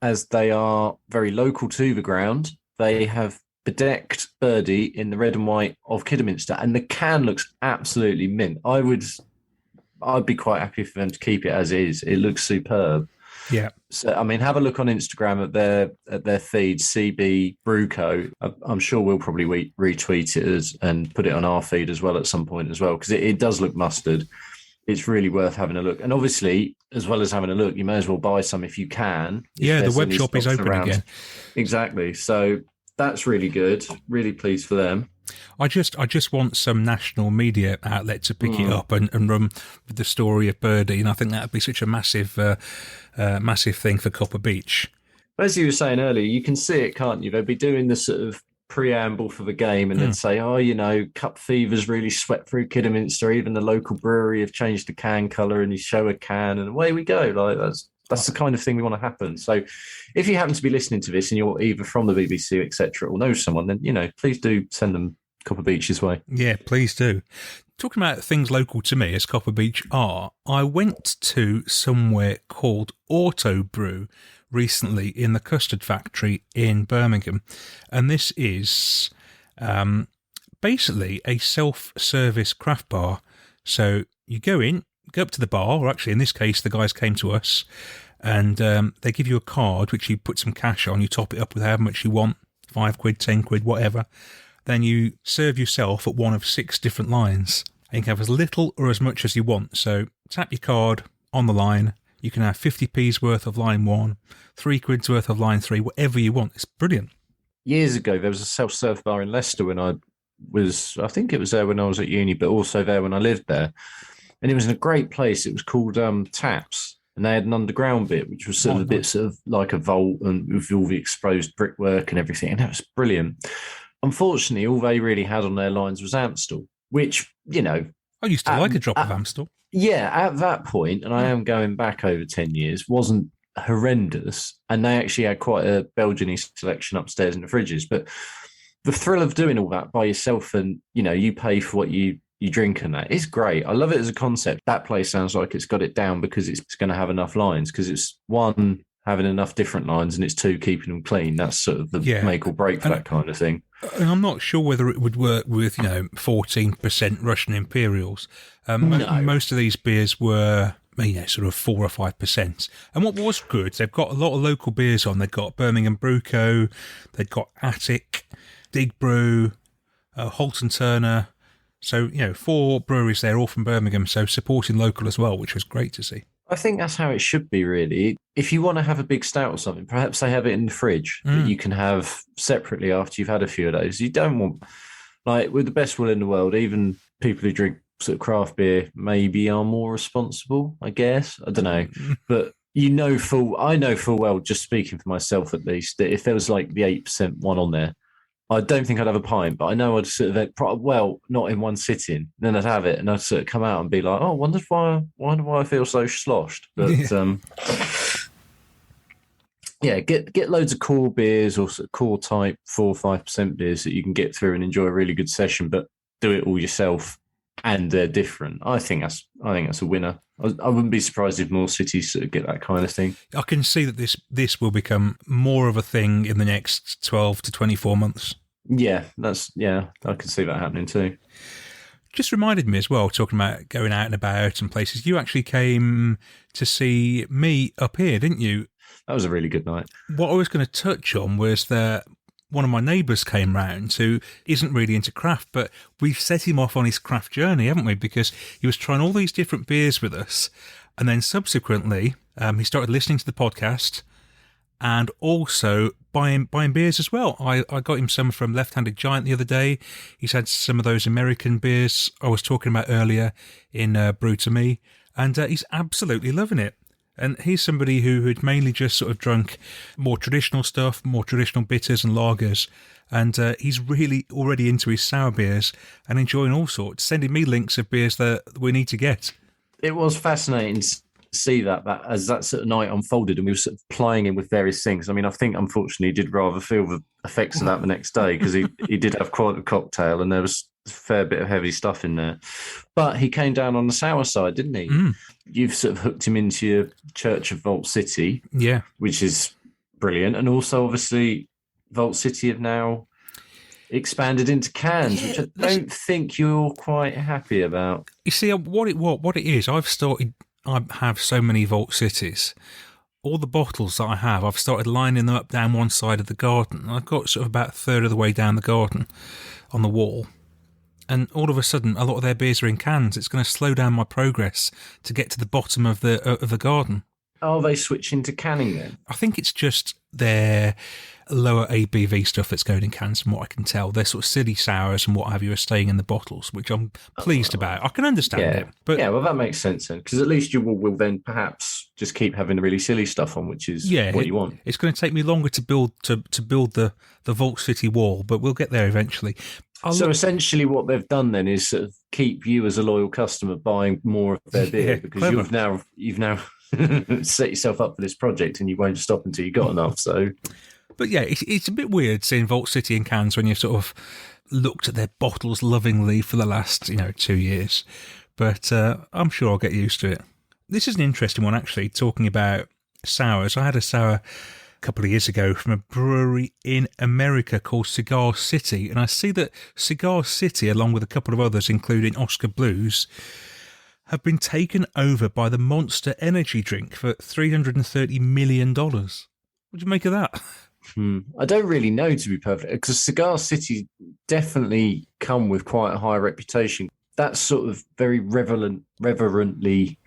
as they are very local to the ground, they have bedecked Birdie in the red and white of Kidderminster, and the can looks absolutely mint. I'd be quite happy for them to keep it as is. It looks superb. Yeah. So, I mean, have a look on Instagram at their feed, CB Brewco. I'm sure we'll probably retweet it and put it on our feed as well at some point as well, because it does look mustard. It's really worth having a look. And obviously, as well as having a look, you may as well buy some if you can. Yeah, the web shop is open again. Exactly. So that's really good. Really pleased for them. I just want some national media outlet to pick it up and run with the story of Birdie, and I think that would be such a massive thing for Copper Beach. As you were saying earlier, you can see it, can't you? They'd be doing the sort of preamble for the game, and they'd say, cup fever's really swept through Kidderminster. Even the local brewery have changed the can colour, and you show a can, and away we go. Like that's the kind of thing we want to happen. So if you happen to be listening to this and you're either from the BBC, etc., or know someone, then, please do send them Copper Beach's way. Yeah, please do. talking about things local to me as Copper Beech are, I went to somewhere called Auto Brew recently in the Custard Factory in Birmingham. And this is basically a self-service craft bar. So you go in, go up to the bar, or actually in this case, the guys came to us, and they give you a card which you put some cash on, you top it up with however much you want, £5, £10, whatever. Then you serve yourself at one of 6 different lines. And you can have as little or as much as you want. So tap your card on the line. You can have 50p's worth of line 1, £3 worth of line 3, whatever you want. It's brilliant. Years ago, there was a self-serve bar in Leicester when I think it was there when I was at uni, but also there when I lived there. And it was in a great place. It was called Taps. And they had an underground bit, which was sort of a bit sort of like a vault and with all the exposed brickwork and everything. And that was brilliant. Unfortunately, all they really had on their lines was Amstel, which, I used to like a drop of Amstel. Yeah, at that point, and I am going back over 10 years, wasn't horrendous. And they actually had quite a Belgian selection upstairs in the fridges. But the thrill of doing all that by yourself and, you pay for what you drink and that is great. I love it as a concept. That place sounds like it's got it down because it's going to have enough lines, because it's 1, having enough different lines, and it's 2, keeping them clean. That's sort of the make or break for that kind of thing. And I'm not sure whether it would work with, 14% Russian Imperials. No. Most of these beers were, sort of 4 or 5%. And what was good, they've got a lot of local beers on. They've got Birmingham Brew Co., they've got Attic, Dig Brew, Holt and Turner. So, 4 breweries there, all from Birmingham, so supporting local as well, which was great to see. I think that's how it should be, really. If you want to have a big stout or something, perhaps they have it in the fridge that you can have separately after you've had a few of those. You don't want, with the best will in the world, even people who drink sort of craft beer maybe are more responsible, I guess. I don't know. But I know full well, just speaking for myself at least, that if there was like the 8% one on there, I don't think I'd have a pint, but I know I'd sort of, not in one sitting. Then I'd have it, and I'd sort of come out and be like, "Oh, wonder why I feel so sloshed." But get loads of core beers or sort of core type 4 or 5% beers that you can get through and enjoy a really good session, but do it all yourself, and they're different. I think that's a winner. I wouldn't be surprised if more cities sort of get that kind of thing. I can see that this will become more of a thing in the next 12 to 24 months. Yeah, I can see that happening too. Just reminded me as well, talking about going out and about and places, you actually came to see me up here, didn't you? That was a really good night. What I was going to touch on was that one of my neighbours came round who isn't really into craft, but we've set him off on his craft journey, haven't we? Because he was trying all these different beers with us. And then subsequently, he started listening to the podcast and also buying beers as well. I got him some from Left-Handed Giant the other day. He's had some of those American beers I was talking about earlier in Brew to Me, and he's absolutely loving it. And he's somebody who had mainly just sort of drunk more traditional stuff, more traditional bitters and lagers. And he's really already into his sour beers and enjoying all sorts, sending me links of beers that we need to get. It was fascinating to see that as that sort of night unfolded, and we were sort of plying him with various things. I mean, I think unfortunately he did rather feel the effects of that the next day, because he did have quite a cocktail and there was a fair bit of heavy stuff in there. But he came down on the sour side, didn't he? You've sort of hooked him into your Church of Vault City, which is brilliant. And also, obviously, Vault City have now expanded into cans, which I don't think you're quite happy about. You see, what it is, I have so many Vault Cities. All the bottles that I have, I've started lining them up down one side of the garden. I've got sort of about a third of the way down the garden on the wall. And all of a sudden, a lot of their beers are in cans. It's going to slow down my progress to get to the bottom of the garden. Are they switching to canning then? I think it's just their lower ABV stuff that's going in cans, from what I can tell. Their sort of silly sours and what have you are staying in the bottles, which I'm pleased about. I can understand it. But well, that makes sense then, because at least you will then perhaps just keep having the really silly stuff on, which is what you want. It's going to take me longer to build the Vault City wall, but we'll get there eventually. So essentially what they've done then is sort of keep you as a loyal customer buying more of their beer, because clever. you've now set yourself up for this project and you won't stop until you got enough. So, but yeah, it's a bit weird seeing Vault City in cans when you're sort of looked at their bottles lovingly for the last 2 years, but I'm sure I'll get used to it. This is an interesting one, actually, talking about sours. I had a sour a couple of years ago from a brewery in America called Cigar City, and I see that Cigar City, along with a couple of others, including Oscar Blues, have been taken over by the Monster Energy drink for $330 million. What do you make of that? I don't really know, to be perfect, because Cigar City definitely come with quite a high reputation. That's sort of very reverently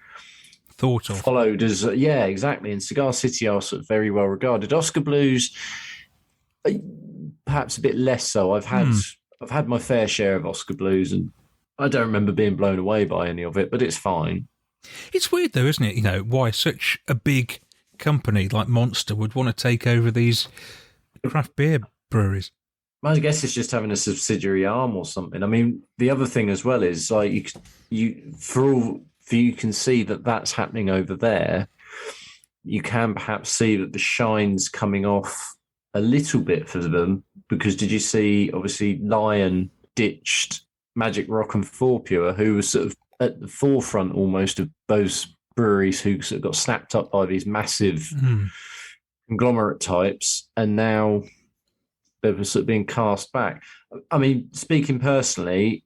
thought of, followed as yeah, exactly. And Cigar City are sort of very well regarded. Oscar Blues, perhaps a bit less so. I've had my fair share of Oscar Blues, and I don't remember being blown away by any of it, but it's fine. It's weird though, isn't it? Why such a big company like Monster would want to take over these craft beer breweries. I guess it's just having a subsidiary arm or something. I mean, the other thing as well is like you can see that that's happening over there. You can perhaps see that the shine's coming off a little bit for them, because did you see, obviously, Lion ditched Magic Rock and Four Pure, who was sort of at the forefront almost of those breweries who sort of got snapped up by these massive conglomerate types, and now they're sort of being cast back. I mean, speaking personally,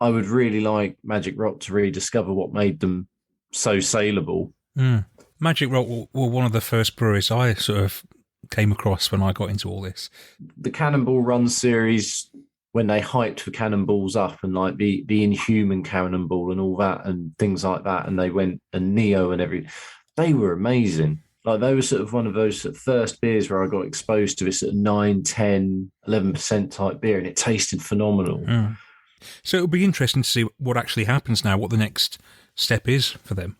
I would really like Magic Rock to rediscover what made them so saleable. Magic Rock were one of the first breweries I sort of came across when I got into all this. The Cannonball Run series, when they hyped the Cannonballs up and like the Inhuman Cannonball and all that and things like that, and they went and Neo and everything, they were amazing. Like they were sort of one of those sort of first beers where I got exposed to this sort of 9, 10, 11% type beer, and it tasted phenomenal. So it'll be interesting to see what actually happens now, what the next step is for them.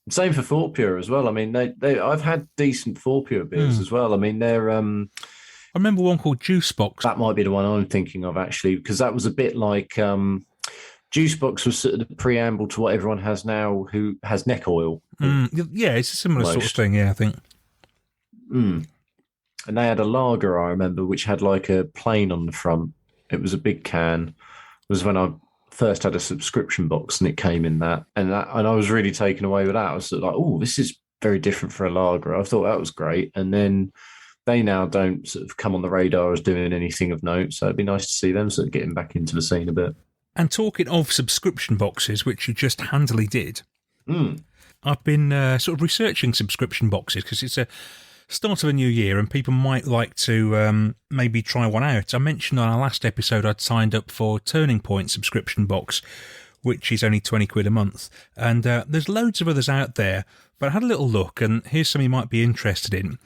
Same for Four Pure as well. I mean, I've had decent Four Pure beers as well. I mean, they're I remember one called Juice Box. That might be the one I'm thinking of, actually, because that was a bit like Juice Box was sort of the preamble to what everyone has now, who has neck oil. Yeah, it's a similar sort of thing, yeah, I think. And they had a lager, I remember, which had like a plane on the front. It was a big can. It was when I first had a subscription box, and it came in that. And I was really taken away with that. I was sort of like, oh, this is very different for a lager. I thought that was great. And then they now don't sort of come on the radar as doing anything of note. So it'd be nice to see them sort of getting back into the scene a bit. And talking of subscription boxes, which you just handily did, I've been sort of researching subscription boxes because it's a start of a new year and people might like to maybe try one out. I mentioned on our last episode I'd signed up for Turning Point subscription box, which is only £20 a month. And there's loads of others out there, but I had a little look, and here's some you might be interested in.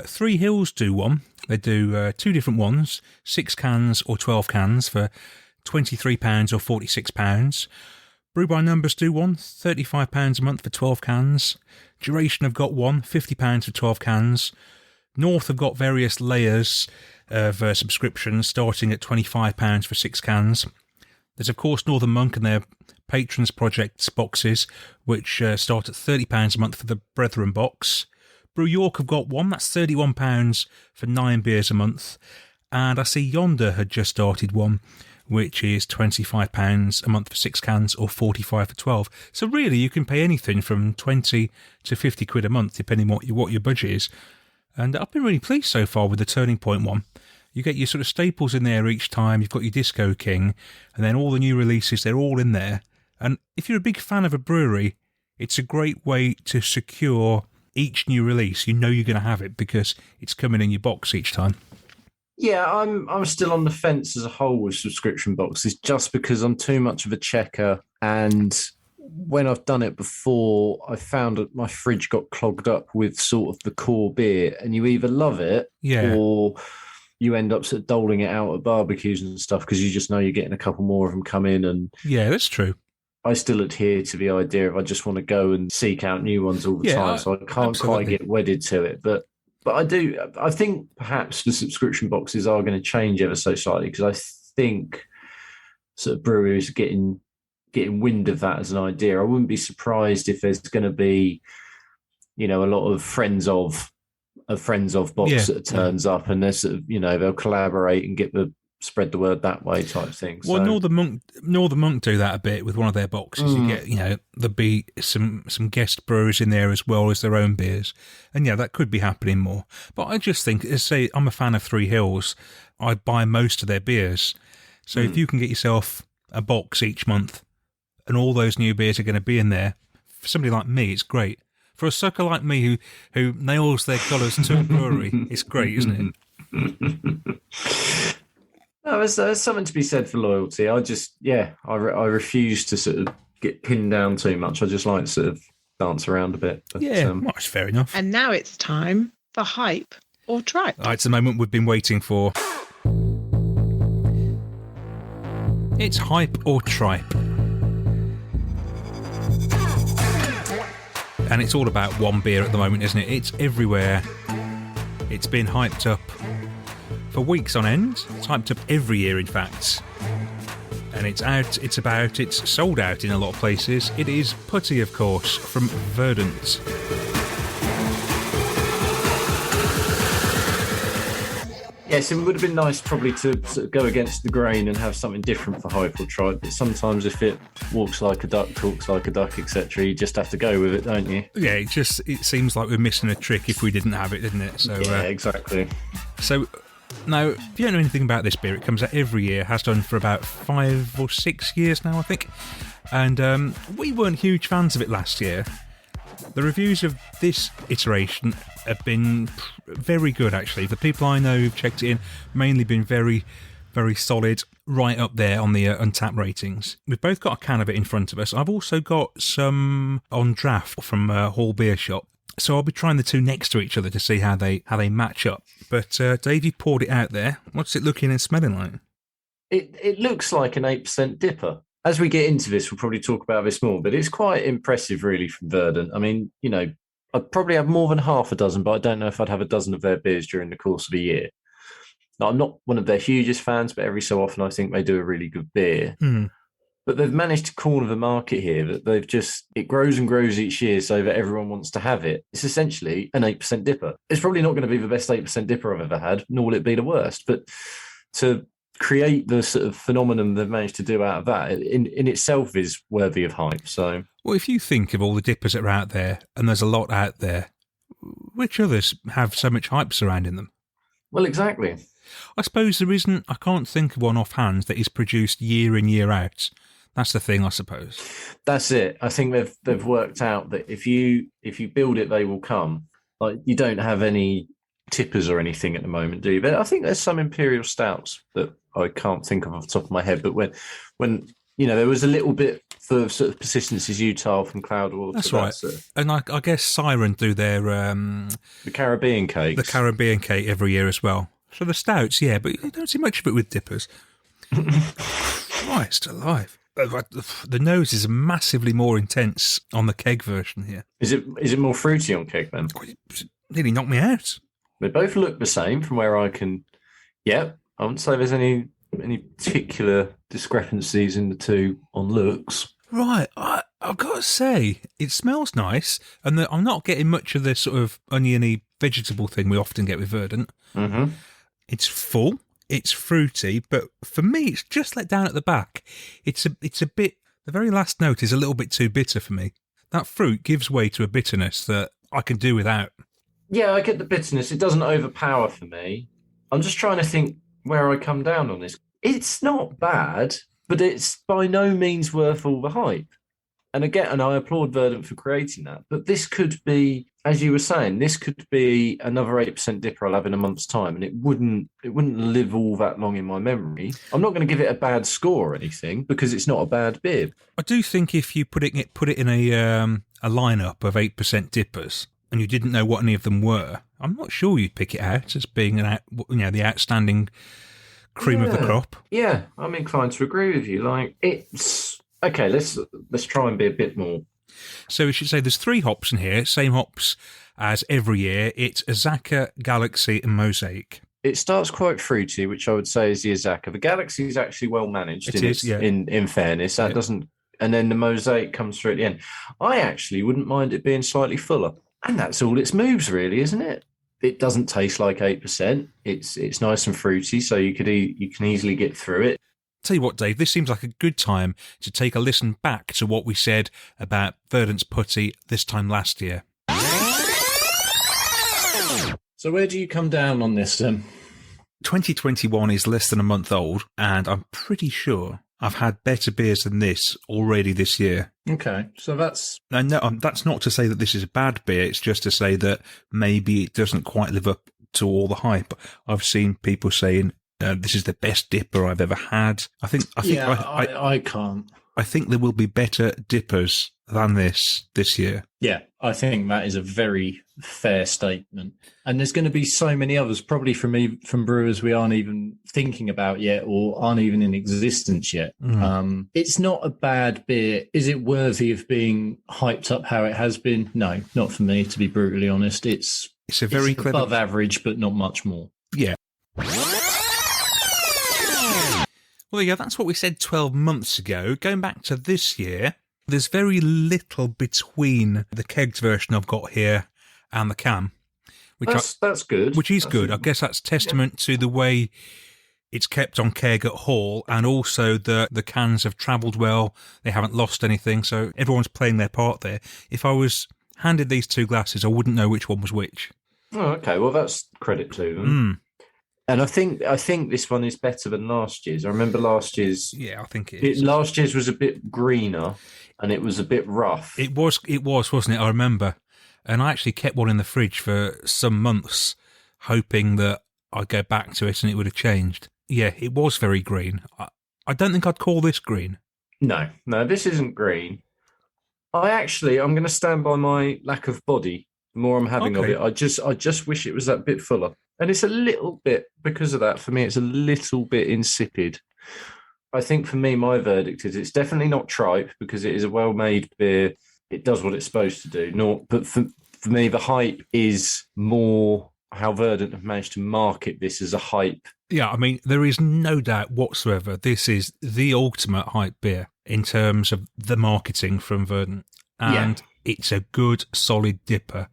Three Hills do one. They do two different ones, 6 cans or 12 cans for £23 or £46. Brew by Numbers do one, £35 a month for 12 cans. Duration have got one, £50 for 12 cans. North have got various layers of subscriptions starting at £25 for 6 cans. There's, of course, Northern Monk and their Patrons Projects boxes, which start at £30 a month for the Brethren box. Brew York have got one, that's £31 for 9 beers a month. And I see Yonder had just started one, which is £25 a month for 6 cans or £45 for 12. So really, you can pay anything from 20 to £50 a month, depending what your budget is. And I've been really pleased so far with the Turning Point one. You get your sort of staples in there each time. You've got your Disco King, and then all the new releases, they're all in there. And if you're a big fan of a brewery, it's a great way to secure each new release. You know you're going to have it because it's coming in your box each time. Yeah, I'm still on the fence as a whole with subscription boxes, just because I'm too much of a checker. And when I've done it before, I found that my fridge got clogged up with sort of the core beer, and you either love it or you end up sort of doling it out at barbecues and stuff because you just know you're getting a couple more of them come in. And yeah, that's true. I still adhere to the idea of I just want to go and seek out new ones all the time, so I can't quite get wedded to it. But I think perhaps the subscription boxes are going to change ever so slightly, because I think sort of breweries are getting wind of that as an idea. I wouldn't be surprised if there's going to be, a lot of friends of box that turns up, and they're sort of, they'll collaborate and get the spread the word that way type thing. Well, So, Northern Monk do that a bit with one of their boxes. You get, there'll be some guest brewers in there as well as their own beers. And yeah, that could be happening more. But I just think, say, I'm a fan of Three Hills. I buy most of their beers. So if you can get yourself a box each month and all those new beers are going to be in there, for somebody like me, it's great. For a sucker like me who nails their colours to a brewery, it's great, isn't it? No, there's something to be said for loyalty. I refuse to sort of get pinned down too much. I just like to sort of dance around a bit. But, well, that's fair enough. And now it's time for Hype or Tripe. It's the moment we've been waiting for. It's Hype or Tripe. And it's all about one beer at the moment, isn't it? It's everywhere. It's been hyped up for weeks on end. It's hyped up every year, in fact. And it's out, it's about, it's sold out in a lot of places. It is Putty, of course, from Verdant. Yes, it would have been nice probably to sort of go against the grain and have something different for Hype or Tripe. But sometimes if it walks like a duck, talks like a duck, etc., you just have to go with it, don't you? Yeah, it seems like we're missing a trick if we didn't have it, didn't it? So yeah, exactly. So now, if you don't know anything about this beer, it comes out every year, has done for about 5 or 6 years now, I think. And we weren't huge fans of it last year. The reviews of this iteration have been very good, actually. The people I know who've checked it in mainly been very, very solid, right up there on the Untapped ratings. We've both got a can of it in front of us. I've also got some on draft from Hall Beer Shop. So I'll be trying the two next to each other to see how they match up. But Dave, you poured it out there. What's it looking and smelling like? It looks like an 8% dipper. As we get into this, we'll probably talk about this more, but it's quite impressive, really, from Verdant. I mean, I'd probably have more than half a dozen, but I don't know if I'd have a dozen of their beers during the course of a year. Now, I'm not one of their hugest fans, but every so often I think they do a really good beer. But they've managed to corner the market here. That it grows and grows each year so that everyone wants to have it. It's essentially an 8% dipper. It's probably not going to be the best 8% dipper I've ever had, nor will it be the worst. But to create the sort of phenomenon they've managed to do out of that in itself is worthy of hype. So, well, if you think of all the dippers that are out there, and there's a lot out there, which others have so much hype surrounding them? Well, exactly. I suppose I can't think of one offhand that is produced year in, year out. That's the thing, I suppose. That's it. I think they've worked out that if you build it, they will come. Like, you don't have any tippers or anything at the moment, do you? But I think there's some imperial stouts that I can't think of off the top of my head. But when there was a little bit for sort of persistency's Utah from Cloudwater. That's right. And I guess Siren do their the Caribbean cakes. The Caribbean cake every year as well. So the stouts, yeah, but you don't see much of it with dippers. Christ alive. The nose is massively more intense on the keg version here. Is it more fruity on keg then? It nearly knocked me out. They both look the same from where I can. Yeah, I wouldn't say there's any particular discrepancies in the two on looks. Right, I've got to say, it smells nice, and I'm not getting much of the sort of oniony vegetable thing we often get with Verdant. Mm-hmm. It's full. It's fruity, but for me, it's just let down at the back. It's a bit. The very last note is a little bit too bitter for me. That fruit gives way to a bitterness that I can do without. Yeah, I get the bitterness. It doesn't overpower for me. I'm just trying to think where I come down on this. It's not bad, but it's by no means worth all the hype. And I applaud Verdant for creating that. But this could be, as you were saying, this could be another 8% dipper I'll have in a month's time, and it wouldn't live all that long in my memory. I'm not going to give it a bad score or anything because it's not a bad beer. I do think if you put it in a lineup of 8% dippers and you didn't know what any of them were, I'm not sure you'd pick it out as being the outstanding cream of the crop. Yeah, I'm inclined to agree with you. Like, it's okay. Let's try and be a bit more. So we should say there's 3 hops in here, same hops as every year. It's Azaka, Galaxy, and Mosaic. It starts quite fruity, which I would say is the Azaka. The Galaxy is actually well managed. In fairness, that doesn't. And then the Mosaic comes through at the end. I actually wouldn't mind it being slightly fuller, and that's all its moves, really, isn't it? it doesn't taste like 8%. It's nice and fruity, so you can easily get through it. Tell you what, Dave, this seems like a good time to take a listen back to what we said about Verdant's Putty this time last year. So where do you come down on this? 2021 is less than a month old, and I'm pretty sure I've had better beers than this already this year. Okay, so that's... No, that's not to say that this is a bad beer. It's just to say that maybe it doesn't quite live up to all the hype. I've seen people saying this is the best dipper I've ever had. I can't. I think there will be better dippers than this year. Yeah, I think that is a very fair statement. And there's going to be so many others, probably from brewers we aren't even thinking about yet or aren't even in existence yet. It's not a bad beer. Is it worthy of being hyped up how it has been? No, not for me, to be brutally honest. It's a very clever... above average, but not much more. Yeah. Well, yeah, that's what we said 12 months ago. Going back to this year, there's very little between the kegged version I've got here and the can. That's good. Which is good. I guess that's testament to the way it's kept on keg at Hall, and also the cans have travelled well. They haven't lost anything, so everyone's playing their part there. If I was handed these two glasses, I wouldn't know which one was which. Oh, okay. Well, that's credit to them. And I think this one is better than last year's. I remember last year's. Yeah, I think it is. Last year's was a bit greener and it was a bit rough. It was, wasn't it? I remember. And I actually kept one in the fridge for some months, hoping that I'd go back to it and it would have changed. Yeah, it was very green. I don't think I'd call this green. No, this isn't green. I'm going to stand by my lack of body. The more I'm having of it, I just wish it was that bit fuller. And it's a little bit, because of that, for me, it's a little bit insipid. I think for me, my verdict is it's definitely not tripe because it is a well-made beer. It does what it's supposed to do. But for me, the hype is more how Verdant have managed to market this as a hype. Yeah, I mean, there is no doubt whatsoever this is the ultimate hype beer in terms of the marketing from Verdant. And it's a good, solid dipper.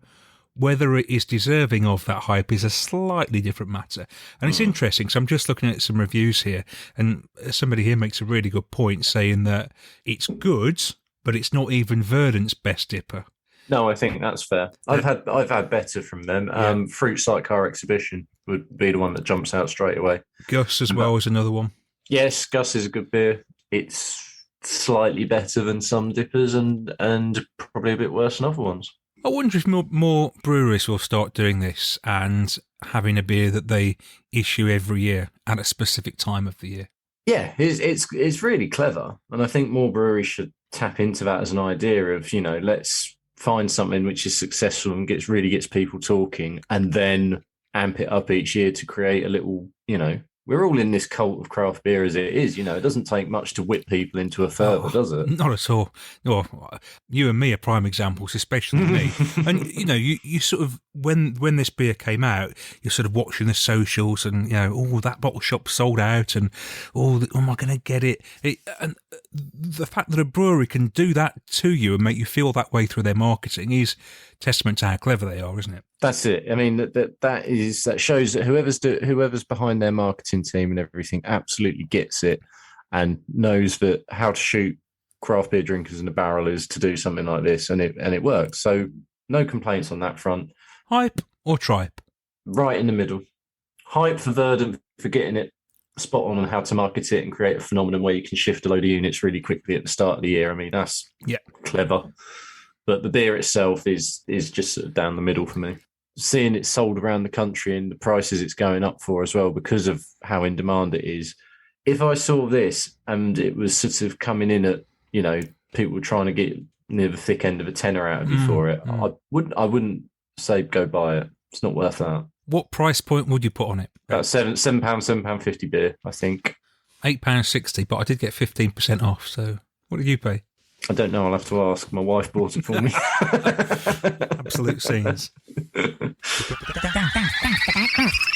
Whether it is deserving of that hype is a slightly different matter. And it's interesting, so I'm just looking at some reviews here, and somebody here makes a really good point saying that it's good, but it's not even Verdant's best dipper. No, I think that's fair. I've had better from them. Fruit Sidecar Exhibition would be the one that jumps out straight away. Gus as well is another one. Yes, Gus is a good beer. It's slightly better than some dippers and probably a bit worse than other ones. I wonder if more breweries will start doing this and having a beer that they issue every year at a specific time of the year. Yeah, it's really clever. And I think more breweries should tap into that as an idea of, let's find something which is successful and really gets people talking and then amp it up each year to create a little, we're all in this cult of craft beer as it is. It doesn't take much to whip people into a fervour, does it? Not at all. No, you and me are prime examples, especially me. And, you sort of, when this beer came out, you're sort of watching the socials and, that bottle shop sold out and, am I going to get it? And the fact that a brewery can do that to you and make you feel that way through their marketing is testament to how clever they are, isn't it? That's it. I mean, that shows that whoever's behind their marketing team and everything absolutely gets it and knows that how to shoot craft beer drinkers in a barrel is to do something like this, and it works. So no complaints on that front. Hype or tripe? Right in the middle. Hype for Verdant for getting it spot on how to market it and create a phenomenon where you can shift a load of units really quickly at the start of the year. I mean, that's clever. But the beer itself is just sort of down the middle for me. Seeing it sold around the country and the prices it's going up for as well because of how in demand it is. If I saw this and it was sort of coming in at, people were trying to get near the thick end of a tenner out of you for it, I wouldn't say go buy it. It's not worth that. What price point would you put on it? About £7.50 beer, I think. £8.60, but I did get 15% off. So what did you pay? I don't know. I'll have to ask. My wife bought it for me. Absolute scenes.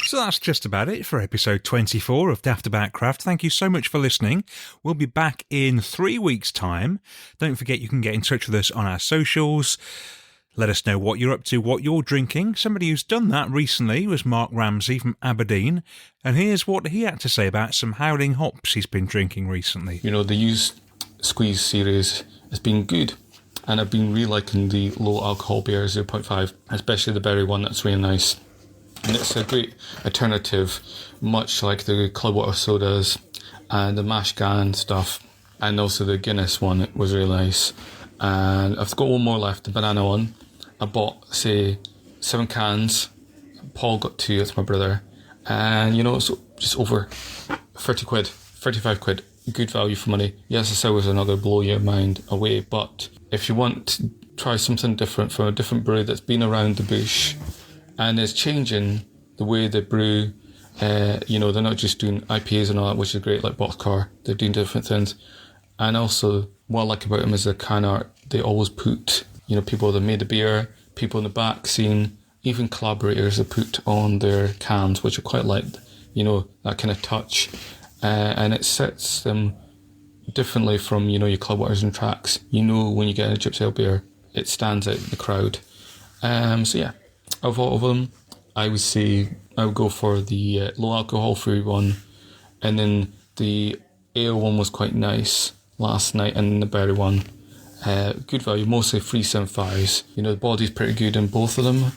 So that's just about it for episode 24 of Daftaboutcraft. Thank you so much for listening. We'll be back in 3 weeks' time. Don't forget you can get in touch with us on our socials. Let us know what you're up to, what you're drinking. Somebody who's done that recently was Mark Ramsey from Aberdeen, and here's what he had to say about some howling hops he's been drinking recently. You know, the used squeeze series has been good, and I've been really liking the low alcohol beer 0.5, especially the berry one. That's really nice, and it's a great alternative, much like the Cloudwater sodas and the mash gan stuff, and also the Guinness one. It was really nice. And I've got one more left, the banana one. I bought, say, 7 cans. Paul got 2, it's my brother. And, you know, it's just over 30 quid, 35 quid. Good value for money. Yes, the sours are not going to blow your mind away, but if you want to try something different from a different brew that's been around the bush and is changing the way they brew, you know, they're not just doing IPAs and all that, which is great, like Boxcar. They're doing different things. And also, what I like about them is the can art. They always put, you know, people that made the beer, people in the back scene, even collaborators they put on their cans, which I quite liked, you know, that kind of touch. And it sets them differently from, you know, your Cloudwaters and Tracks. You know, when you get a Gypsy Ale beer, it stands out in the crowd. So yeah, of all of them, I would say I would go for the low alcohol free one, and then the ale one was quite nice last night, and the berry one, good value, mostly 375s. You know, the body's pretty good in both of them,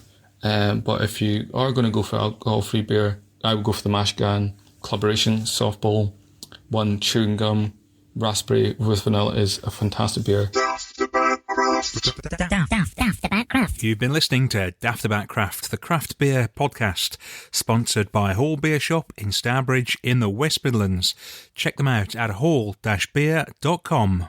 but if you are going to go for alcohol free beer, I would go for the mash gan collaboration softball one. Chewing gum raspberry with vanilla is a fantastic beer. You've been listening to Daftaboutcraft, the craft beer podcast, sponsored by Hall Beer Shop in Stourbridge in the West Midlands. Check them out at hall-beer.com.